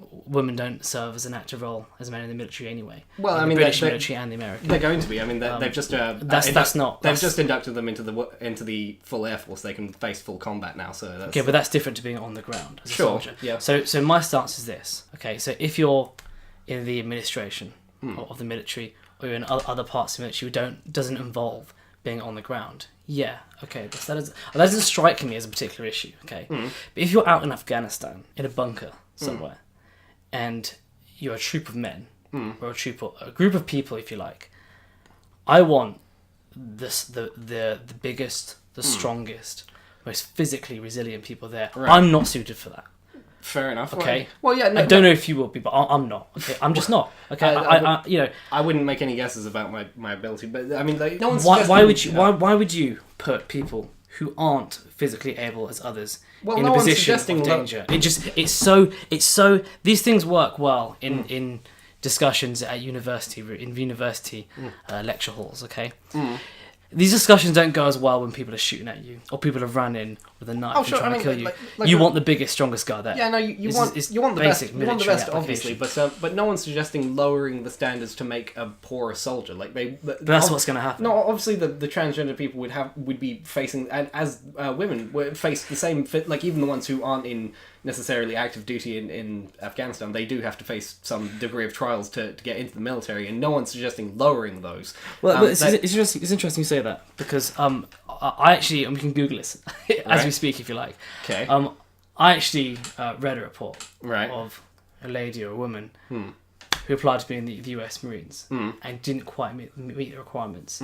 women don't serve as an active role as men in the military anyway. Well, the British military and the American. They're going to be. I mean, they've just just inducted them into the full air force. They can face full combat now. So that's... Okay, but that's different to being on the ground as a soldier. Yeah. So my stance is this. Okay, so if you're in the administration of the military or you're in other parts of the military doesn't involve being on the ground. Yeah, okay, that doesn't strike me as a particular issue, okay? But if you're out in Afghanistan, in a bunker somewhere, and you're a troop of men, or a group of people, if you like, I want the biggest, the strongest, most physically resilient people there. Right. I'm not suited for that. Fair enough. Okay. Well, yeah. I don't know if you will be, but I'm not. Okay. I'm just not. Okay. I wouldn't make any guesses about my ability, but I mean, no one's. Why would you put people who aren't physically able as others Well, in no a one's position suggesting of that- danger. It's so these things work well in discussions at university lecture halls. Okay. These discussions don't go as well when people are shooting at you or people have run in with a knife and sure, trying I to mean, kill you. like you want the biggest, strongest guy there. Yeah, no, you This want is you want the best. basic You want the military best, obviously, application. but no one's suggesting lowering the standards to make a poorer soldier. Like But that's what's going to happen. No, obviously the transgender people would be facing, and as women would face the same like even the ones who aren't in necessarily active duty in Afghanistan, they do have to face some degree of trials to get into the military, and no one's suggesting lowering those. Well, but it's interesting. It's interesting you say that because I actually we can Google this as Right. we speak if you like. Okay. I actually read a report Right. of a lady or a woman who applied to be in the US Marines and didn't quite meet the requirements.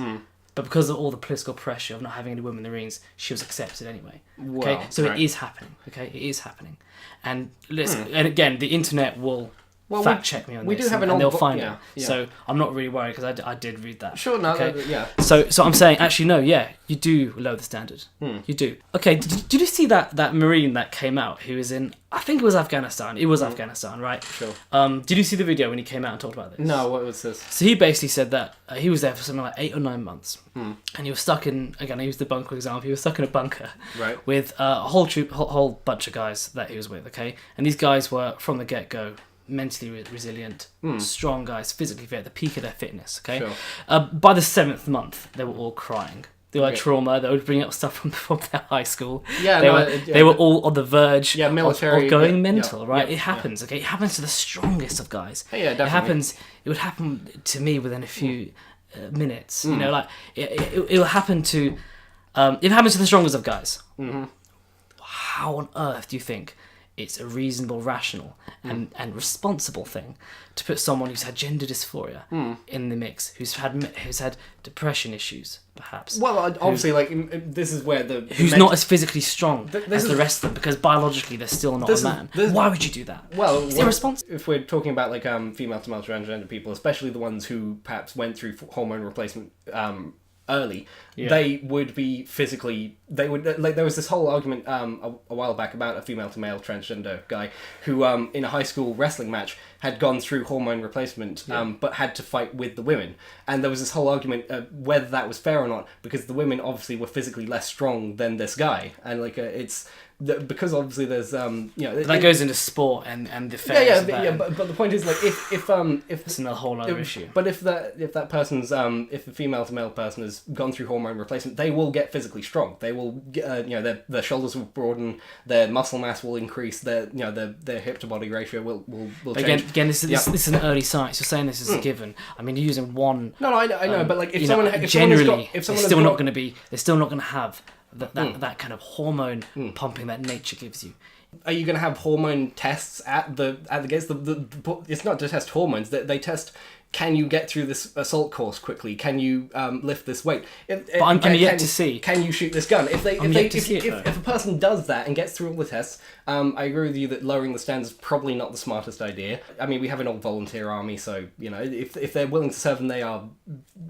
But because of all the political pressure of not having any women in the Marines, she was accepted anyway. Okay, Wow, so right. it is happening. Okay, it is happening, and listen, and again, the internet will Well, fact check me on we this, do have and an they'll old find yeah, it. yeah. So I'm not really worried because I did read that. Sure, no, Okay. yeah. So I'm saying, actually, no, yeah, you do lower the standard. You do. Okay, did you see that Marine that came out who was in, I think it was Afghanistan. It was Afghanistan, right? Sure. Did you see the video when he came out and talked about this? No, what was this? So he basically said that he was there for something like 8 or 9 months. And he was stuck in, again, I used the bunker example, he was stuck in a bunker Right. with a whole bunch of guys that he was with, okay? And these guys were, from the get-go, mentally resilient, strong guys, physically fit, at the peak of their fitness, okay? Sure. By the 7th month, they were all crying. They were Okay. trauma, they would bring up stuff from their high school. Yeah, they, no, were, yeah, they were but- all on the verge Yeah, military, of going yeah, mental, yeah, right? yeah, it happens, okay? It happens to the strongest of guys. Yeah, definitely. It would happen to me within a few minutes. You know, like, it will happen to... it happens to the strongest of guys. How on earth do you think it's a reasonable, rational, and responsible thing to put someone who's had gender dysphoria in the mix, who's had depression issues, perhaps, Well, obviously, this is where who's not as physically strong this as the is- rest of them, because biologically they're still not This a is- man. this- Why would you do that? Well, It's irresponsible. if we're talking about female to male transgender people, especially the ones who perhaps went through hormone replacement early, they would be physically. They would there was this whole argument a while back about a female to male transgender guy who in a high school wrestling match had gone through hormone replacement but had to fight with the women, and there was this whole argument whether that was fair or not, because the women obviously were physically less strong than this guy, and it's. Because obviously there's That goes into sport and the fairness of that. but the point is if It's another whole other issue. But if that person's if the female to male person has gone through hormone replacement, they will get physically strong. They will get, their shoulders will broaden, their muscle mass will increase, their hip to body ratio will change. Again, this is an early science. You're saying this is a given. I mean, you're using one. No, I know, but like if you someone know, if generally, someone has got, if someone they're has still got, not going to be. They're still not going to have that kind of hormone pumping that nature gives you. Are you going to have hormone tests at the gates? It's not to test hormones. They test. Can you get through this assault course quickly? Can you lift this weight? But I'm yet to see. Can you shoot this gun? If a person does that and gets through all the tests, I agree with you that lowering the standards is probably not the smartest idea. I mean, we have an old volunteer army, so if they're willing to serve and they are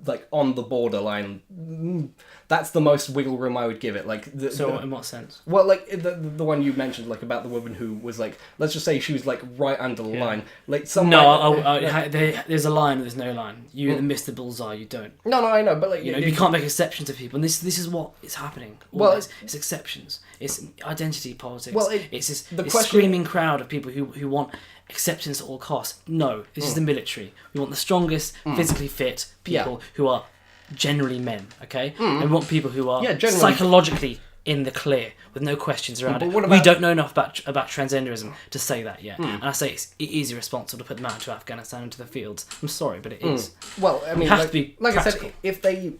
like on the borderline, that's the most wiggle room I would give it. In what sense? Well, like the one you mentioned, like about the woman who was like, let's just say she was like right under the line, like there's a line. There's no line. You either miss the bullseye, you don't. No, I know, but like You can't make exceptions to people, and this is what is happening. Well, it's exceptions. It's identity politics. Well, it's this question- screaming crowd of people who want acceptance at all costs. No, this is the military. We want the strongest, physically fit people who are generally men. Okay, and we want people who are generally psychologically in the clear with no questions around But it. what We about- don't know enough about transgenderism to say that yet. And I say it is irresponsible to put them out to Afghanistan into the fields. I'm sorry, but it is. Well, I mean, have to be like I practical. said, if they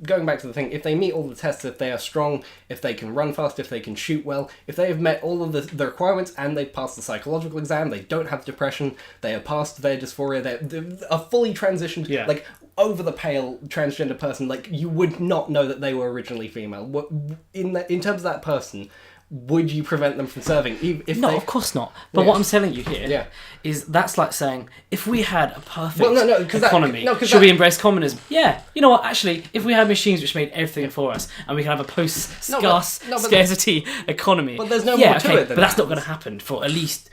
going back to the thing, if they meet all the tests, if they are strong, if they can run fast, if they can shoot well, if they have met all of the requirements and they've passed the psychological exam, they don't have depression, they have passed their dysphoria, they're a fully transitioned, like over the pale transgender person, like you would not know that they were originally female. In terms of that person, would you prevent them from serving? If No, they... of course not. But Yeah. what I'm telling you here Yeah. is that's like saying, if we had a perfect Well, no, 'cause that- economy, no, 'cause should that- we embrace communism? Yeah. You know what? Actually, if we had machines which made everything for us, and we could have a post-scarcity economy, But there's no yeah, more to okay, it than but that's that. not going to happen for at least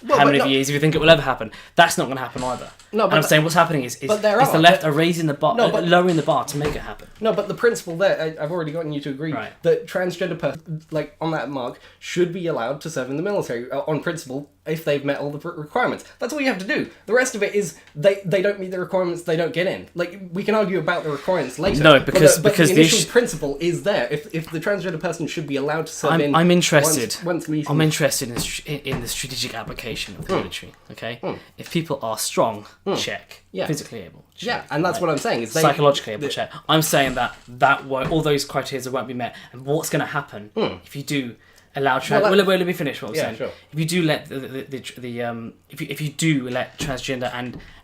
Well, how but many no- years if you think it will ever happen. That's not going to happen either. No, and but I'm the- saying what's happening is but there the are- left are raising the bar, No, but- lowering the bar to make it happen. No, but the principle there, I've already gotten you to agree Right. that transgender person, like on that mark, should be allowed to serve in the military on principle if they've met all the requirements. That's all you have to do. The rest of it is they don't meet the requirements, they don't get in. Like we can argue about the requirements later. No, because but the the initial issue- principle is there. If the transgender person should be allowed to serve in, I'm interested. Once meeting. I'm interested in the strategic application of the military. Okay, if people are strong, check. Yeah. Physically able, check. Yeah, and that's what I'm saying. Is they, Psychologically able, check. I'm saying that won't, all those criteria won't be met. And what's going to happen if you do allow trans? Well, Well, let me finish what I'm Yeah, saying. sure. If you do let if you do let transgender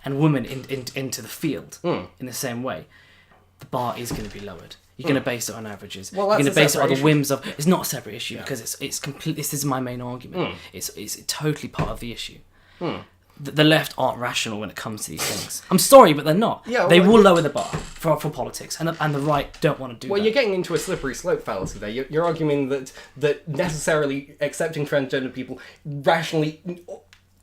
and women into the field in the same way, the bar is going to be lowered. You're going to base it on averages. Well, You're that's going to a base it on separate the issue. whims of. It's not a separate issue because it's complete. This is my main argument. It's totally part of the issue. The left aren't rational when it comes to these things. I'm sorry, but they're not. Yeah, they well, will lower the bar for politics, and the right don't want to do Well, that. you're getting into a slippery slope fallacy there. You're arguing that necessarily accepting transgender people rationally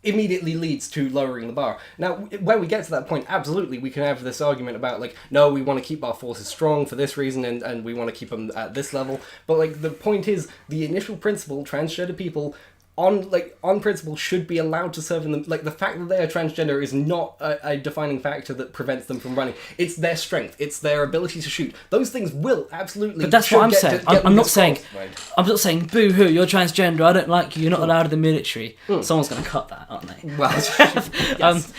immediately leads to lowering the bar. Now, when we get to that point, absolutely, we can have this argument about, like, no, we want to keep our forces strong for this reason, and we want to keep them at this level. But, like, the point is, the initial principle, transgender people on principle should be allowed to serve in the, like, the fact that they are transgender is not a defining factor that prevents them from running. It's their strength, it's their ability to shoot. Those things will absolutely. But that's should what I'm get saying. to- get I'm them not saying. disqualified. I'm not saying. Boo hoo! You're transgender. I don't like you. You're not allowed in the military. Someone's going to cut that, aren't they? Well, yes.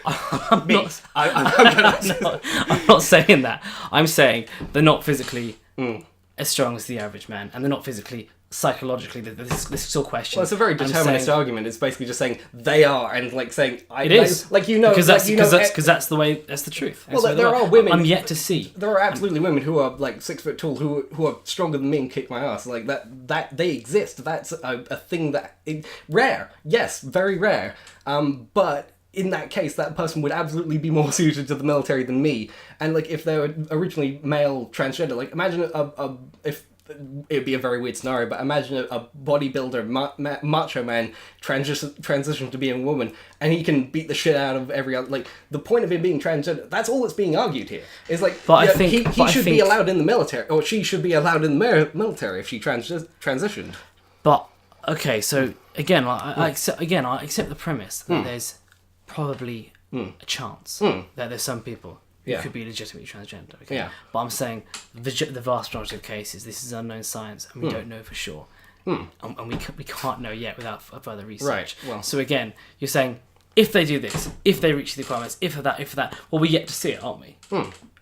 I'm Me. not. I'm gonna. No, I'm not saying that. I'm saying they're not physically as strong as the average man, and they're not physically, psychologically. This is still question. Well, it's a very I'm determinist saying- argument. It's basically just saying they are, and like saying It is like you know, because like, that's you know, because that's the way. That's the truth. That's Well, the way there they are women- I'm yet to see. there are absolutely women who are like 6 foot tall who are stronger than me and kick my ass. Like that they exist. That's a thing that rare. Yes, very rare. But in that case, that person would absolutely be more suited to the military than me. And like if they were originally male transgender, like imagine if it'd be a very weird scenario, but imagine a bodybuilder, macho man transition to being a woman, and he can beat the shit out of every other. Like the point of him being transgender, that's all that's being argued here. Is like, But I yeah, think- he should be allowed in the military, or she should be allowed in the military if she transitioned. But okay, so again, I accept the premise that there's probably a chance that there's some people who Yeah. could be legitimately transgender. Okay? Yeah. But I'm saying the vast majority of cases, this is unknown science, and we don't know for sure, and we can't know yet without further research. Right, well. So again, you're saying if they do this, if they reach the requirements, if that, well, we're yet to see it, aren't we?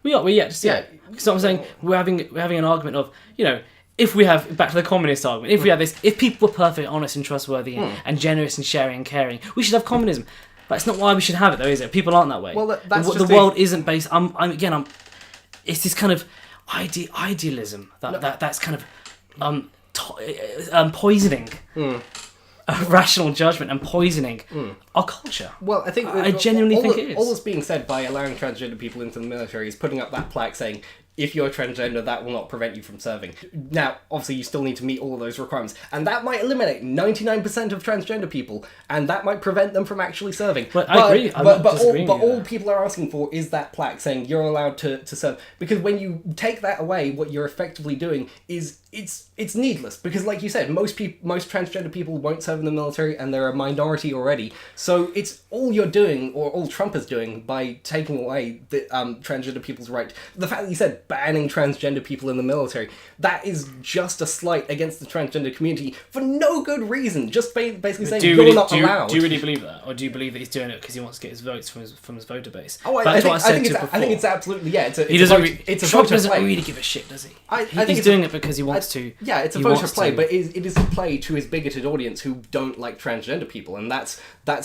We're yet to see Yeah. it. So I'm saying we're having an argument of, you know, if we have, back to the communist argument, if we have this, if people were perfect, honest and trustworthy and generous and sharing and caring, we should have communism. But it's not why we should have it, though, is it? People aren't that way. Well, that's the just world isn't based. It's this kind of idealism that's kind of poisoning rational judgment and poisoning our culture. Well, I think I genuinely think it is. All that's being said by allowing transgender people into the military is putting up that plaque saying, if you're transgender, that will not prevent you from serving. Now, obviously, you still need to meet all of those requirements, and that might eliminate 99% of transgender people, and that might prevent them from actually serving. Well, I agree. I'm not disagreeing with you all there. people are asking for is that plaque saying you're allowed to serve. Because when you take that away, what you're effectively doing is it's needless. Because, like you said, most transgender people won't serve in the military, and they're a minority already. So it's all you're doing, or all Trump is doing, by taking away the transgender people's right. The fact that you said banning transgender people in the military, that is just a slight against the transgender community for no good reason. Just basically saying you're not allowed. Do you really believe that, or do you believe that he's doing it because he wants to get his votes from his voter base? Oh, I That's think, what I said I think it's absolutely, yeah. It's a Trump voter doesn't play. really give a shit, does he? I think He's it's doing it because he wants to. Yeah, it's a he voter wants play, to. but it is a play to his bigoted audience who don't like transgender people, and that's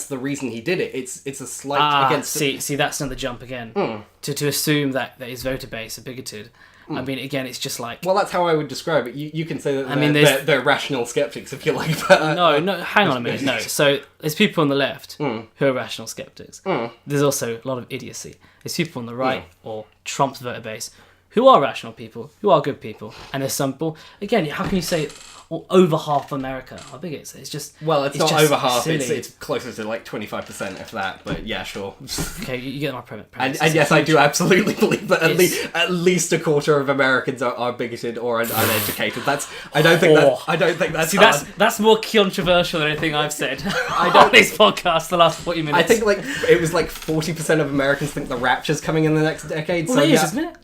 the reason he did it. It's a slight against. See, that's another jump again. To assume that his voter base are bigoted, I mean, again, it's just like... Well, that's how I would describe it. You can say that they're rational skeptics, if you like. But, no, hang on a minute. No, so there's people on the left who are rational skeptics. There's also a lot of idiocy. There's people on the right, or Trump's voter base, who are rational people, who are good people. And there's some people... Again, how can you say... Or over half America? How big is it? It's just... Well, it's not just over half. silly. It's closer to like 25%, if that. But yeah, sure. Okay, you get my premise. And yes, I do absolutely believe that at least a quarter of Americans are bigoted or uneducated. I don't think that's. See, that's more controversial than anything I've said on this podcast the last 40 minutes. I think it was like 40% of Americans think the rapture's coming in the next decade. Well, so it yeah. is, isn't it?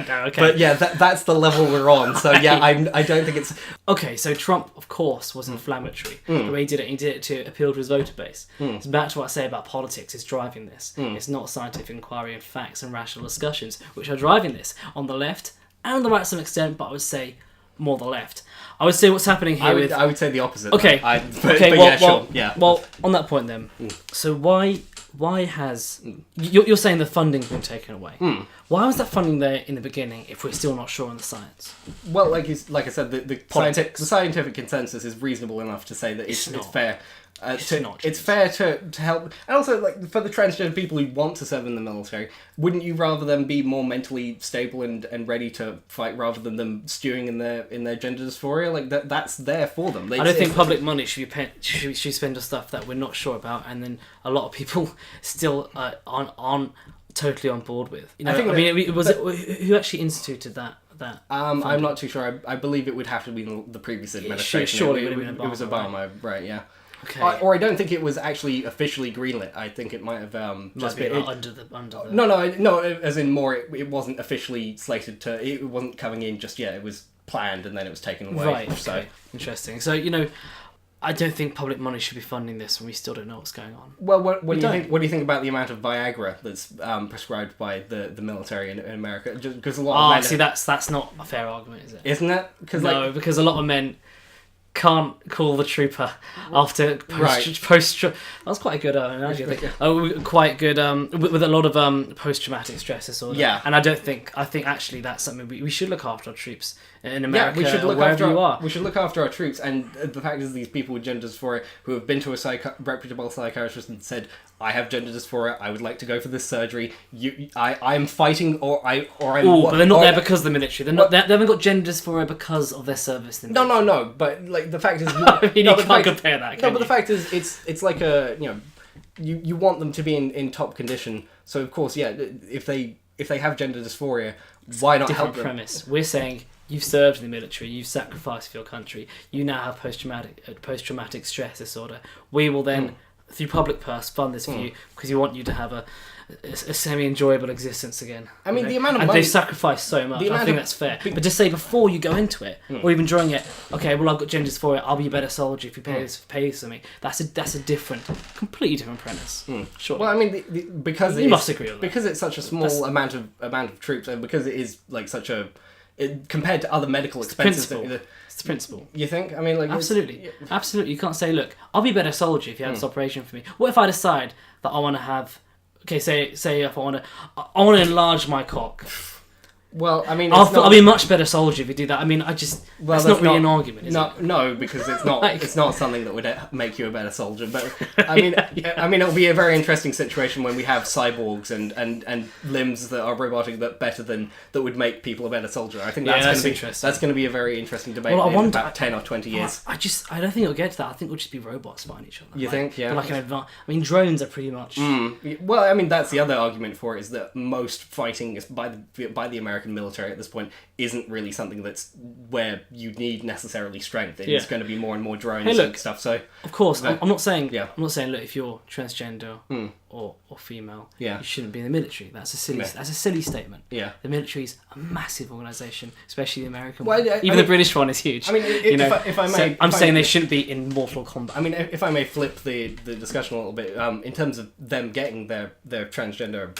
No, okay. But yeah, that's the level we're on. So yeah, I don't think it's... Okay, so Trump, of course, was inflammatory. The way he did it to appeal to his voter base. It's back to what I say about politics is driving this. It's not scientific inquiry and facts and rational discussions which are driving this on the left and on the right to some extent, but I would say more the left. I would say what's happening here I would say the opposite. Okay. Well, on that point then. So why has... You're saying the funding's been taken away. Why was that funding there in the beginning if we're still not sure on the science? Well, like I said, the scientific consensus is reasonable enough to say that it's fair. It's fair to help, and also like for the transgender people who want to serve in the military, wouldn't you rather them be more mentally stable and ready to fight rather than them stewing in their gender dysphoria? Like that's there for them. I don't think public money should be spent on stuff that we're not sure about, and then a lot of people still aren't totally on board with. You know, who actually instituted that? I'm not too sure. I believe it would have to be the previous administration. Surely it would have been Obama. It was Obama, right? Yeah. Okay. Or I don't think it was actually officially greenlit. I think it might have just been under the. No. As in more, it wasn't officially slated to. It wasn't coming in just yet. It was planned and then it was taken away. Right. Okay. So Interesting. So I don't think public money should be funding this when we still don't know what's going on. Well, what do you think about the amount of Viagra that's prescribed by the military in America? Just because a lot of men... that's not a fair argument, is it? Isn't it? Because a lot of men can't call the trooper after post. That's quite a good analogy. I think. Quite good with a lot of post-traumatic stress disorder. Yeah, and I think actually that's something we should look after our troops in America. Yeah, we should look wherever after you are. We should look after our troops, and the fact is, these people with gender dysphoria who have been to a reputable psychiatrist and said, "I have gender dysphoria. I would like to go for this surgery. I'm fighting, or I'm." But they're not there because of the military. They haven't got gender dysphoria because of their service in the military. No. But like the fact is, you can't compare that. But the fact is, it's like you want them to be in top condition. So of course, yeah, if they have gender dysphoria, why not help them? Different premise. We're saying you've served in the military, you've sacrificed for your country, you now have post-traumatic stress disorder. We will then, through public purse, fund this for you because we want you to have a semi-enjoyable existence again. I mean, the amount of money... money... they've sacrificed so much. I think that's fair. But just say before you go into it, or even during it, okay, well, I've got gender dysphoria, I'll be a better soldier if you pay this for me. That's a completely different premise. Sure. Well, I mean, because you must agree on that. Because it's such a small amount of troops, and because it is like such a... compared to other medical expenses... It's the principle. You think? I mean, like... Absolutely. Absolutely. You can't say, look, I'll be a better soldier if you have this operation for me. What if I decide that I want to have... Okay, say if I want to enlarge my cock. Well, I mean, I'll be a much better soldier if you do that. I mean, that's not really an argument, is it? No, because it's not. It's not something that would make you a better soldier. But I mean, I mean, it'll be a very interesting situation when we have cyborgs and limbs that are robotic that would make people a better soldier. I think that's going to be a very interesting debate in about 10 or 20 years. I don't think it'll get to that. I think we'll just be robots fighting each other. You think? Yeah. Like an advanced. I mean, drones are pretty much. Well, I mean, that's the other argument for it, is that most fighting is by the American military at this point isn't really something that's where you need necessarily strength. It's going to be more and more drones and stuff. So of course, I'm not saying look, if you're transgender or female, you shouldn't be in the military. That's a silly statement. Yeah, the military's a massive organisation, especially the American one. Even the British one is huge. I mean, if I may, I'm saying they shouldn't be in mortal combat. I mean, if I may flip the discussion a little bit, in terms of them getting their transgender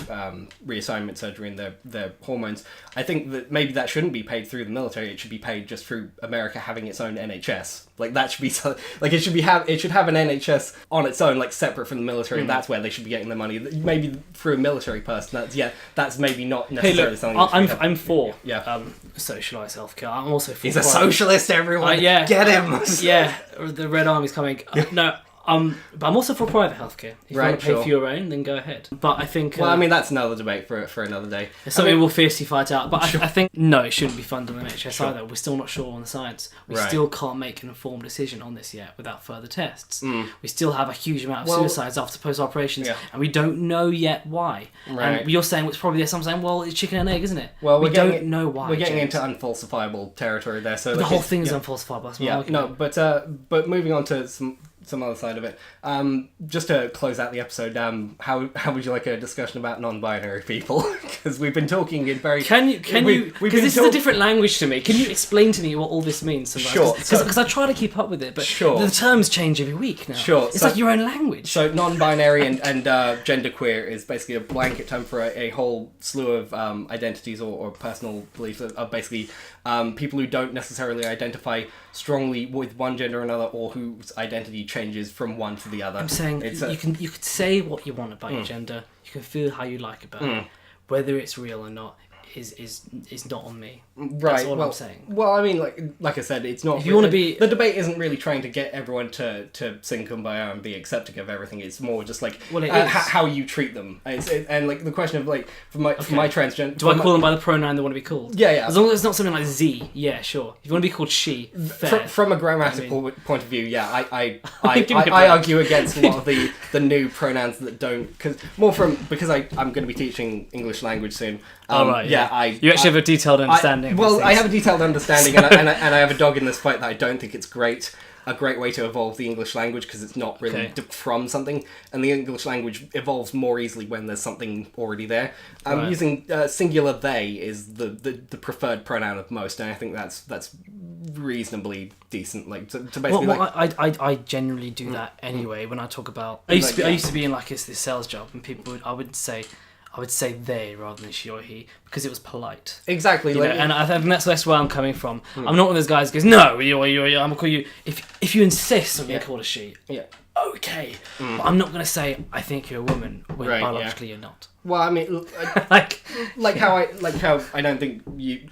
reassignment surgery and their hormones, I think that maybe that shouldn't be paid through the military. It should be paid just through America having its own NHS. Like that should be like it should have an NHS on its own, like separate from the military. And that's where they should be getting getting their money. Maybe through a military person, that's maybe not Hey, necessarily look, something. I'm for Yeah. socialised healthcare. I'm also for. He's a socialist, everyone. Yeah, get him. Yeah, the Red Army's coming. No. But I'm also for private healthcare. If you want to pay for your own, then go ahead. But I think... well, I mean, that's another debate for another day. It's something we'll fiercely fight out. But I think, no, it shouldn't be funded on NHS either. We're still not sure on the science. We still can't make an informed decision on this yet without further tests. We still have a huge amount of suicides after post-operations, and we don't know yet why. Right. And you're saying it's probably there. Some saying, well, it's chicken and egg, isn't it? Well, we don't know why. We're getting into unfalsifiable territory there. So the whole thing is unfalsifiable. That's my argument. No, but moving on to some other side of it. Just to close out the episode, how would you like a discussion about non-binary people? Because we've been talking in very... Can you... Because this is a different language to me. Can you explain to me what all this means? Sure. Because I try to keep up with it, but the terms change every week now. Sure. It's like your own language. So non-binary and genderqueer is basically a blanket term for a whole slew of identities or personal beliefs of basically people who don't necessarily identify strongly with one gender or another, or whose identity changes from one to the other. I'm saying you could say what you want about your gender. You can feel how you like about it. Whether it's real or not is not on me. Right. That's all I'm saying. Well, I mean, like I said, it's not. If you want to be, the debate isn't really trying to get everyone to sing Kumbaya and be accepting of everything. It's more just like how you treat them. And like the question of like for my transgender. Do I call them by the pronoun they want to be called? Yeah. As long as it's not something like Z, yeah, sure. If you want to be called she, fair. From a grammatical point of view, yeah, I argue against a lot of the new pronouns that don't because I'm going to be teaching English language soon. You actually have a detailed understanding. I have a detailed understanding, and I have a dog in this fight that I don't think it's a great way to evolve the English language because it's not really from something, and the English language evolves more easily when there's something already there. Using singular they is the preferred pronoun of most, and I think that's reasonably decent. Like to basically. Well, I generally do that anyway when I talk about. I used to be in like this sales job, and I would say they rather than she or he because it was polite. Exactly. And I think that's where I'm coming from. I'm not one of those guys who goes, no, I'm going to call you... If you insist on being called a she, okay. But I'm not going to say, I think you're a woman when biologically you're not. Well, I mean... how I don't think you...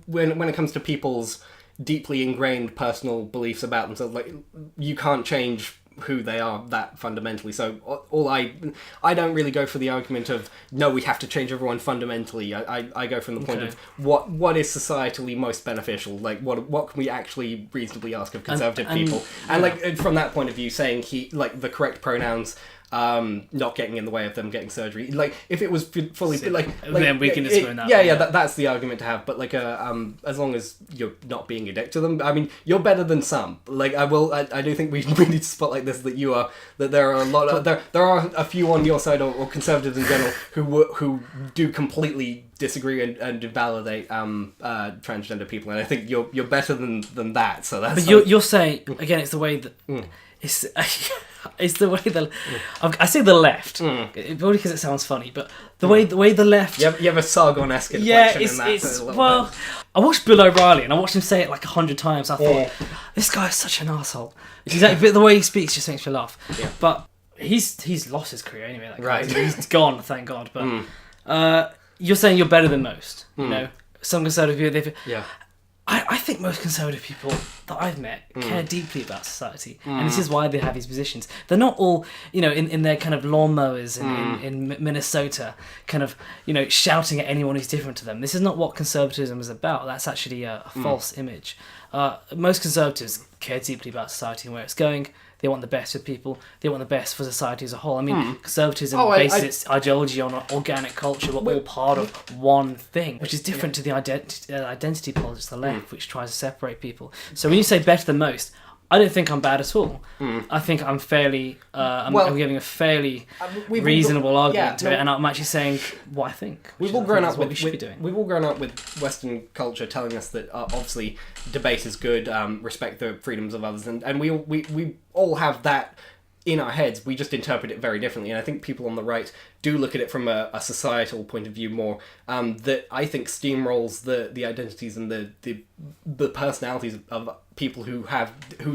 when it comes to people's deeply ingrained personal beliefs about themselves, like you can't change who they are that fundamentally. So I don't really go for the argument of no, we have to change everyone fundamentally. I go from the point of what is societally most beneficial, like what can we actually reasonably ask of conservative people, and like from that point of view, saying the correct pronouns, not getting in the way of them getting surgery. Like if it was fully then we can disagree on that. That's the argument to have. But like as long as you're not being a dick to them, I mean, you're better than some. Like I do think we need to spotlight this that there are a lot of there are a few on your side or conservatives in general who do completely disagree and invalidate transgender people, and I think you're better than that. So that's. But you're saying again, it's the way that it's the way I say the left, probably because it sounds funny, but the way the left. You have a Sargon-esque inflection in that. I watched Bill O'Reilly and I watched him say it like 100 times. I thought this guy is such an arsehole. Exactly, but the way he speaks just makes me laugh. Yeah. But he's lost his career anyway. That guy. He's gone, thank God. But you're saying you're better than most. You know, some conservative people. I think most conservative people that I've met care deeply about society, and this is why they have these positions. They're not all, in their kind of lawnmowers in Minnesota, kind of, shouting at anyone who's different to them. This is not what conservatism is about. That's actually a false image. Most conservatives care deeply about society and where it's going. They want the best for people. They want the best for society as a whole. I mean, conservatism bases its ideology on organic culture. We're all part of one thing, which is different to the identity politics of the left, which tries to separate people. So when you say better than most, I don't think I'm bad at all. I think I'm fairly... I'm giving a fairly reasonable argument to it, and I'm actually saying what I think. We've all grown up with what we should be doing. We've all grown up with Western culture telling us that obviously debate is good, respect the freedoms of others, and we all have that in our heads, we just interpret it very differently. And I think people on the right do look at it from a societal point of view more, that I think steamrolls the identities and the personalities of people who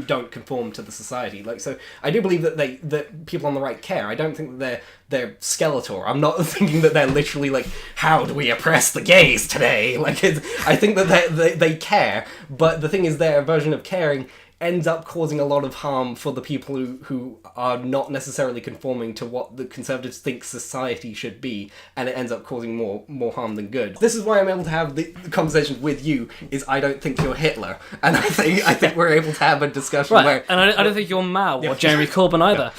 don't conform to the society. Like, so I do believe that people on the right care. I don't think that they're Skeletor. I'm not thinking that they're literally like, how do we oppress the gays today? Like, I think that they care, but the thing is, their version of caring ends up causing a lot of harm for the people who are not necessarily conforming to what the conservatives think society should be, and it ends up causing more harm than good. This is why I'm able to have the conversation with you, is I don't think you're Hitler, and I think we're able to have a discussion Right, where... and I don't think you're Mao or Jeremy Corbyn either.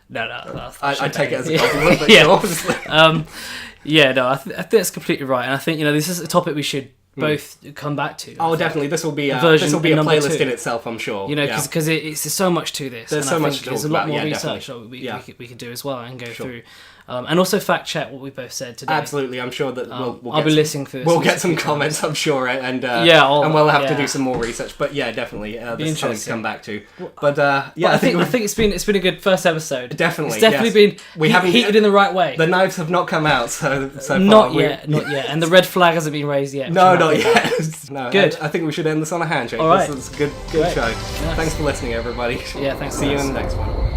No, I take it as a compliment, but yeah. obviously... I think that's completely right, and I think, this is a topic we should both come back to. Oh, definitely. This will be a version number playlist 2. in itself, I'm sure. Because it's there's so much to this. There's and so I much think to there's talk a lot about, more yeah, research definitely. that we could do as well and go through. And also fact check what we both said today. Absolutely, I'm sure that we'll I'll be listening for this. We'll get some comments, I'm sure, and we'll have to do some more research. But yeah, definitely, this is something to come back to. But I think it's been a good first episode. Definitely, it's definitely been heated in the right way. The knives have not come out so far. Not yet, and the red flag hasn't been raised yet. No, not yet. No, good. I think we should end this on a handshake. All right. This is a good show. Yes. Thanks for listening, everybody. Yeah, thanks. See you in the next one.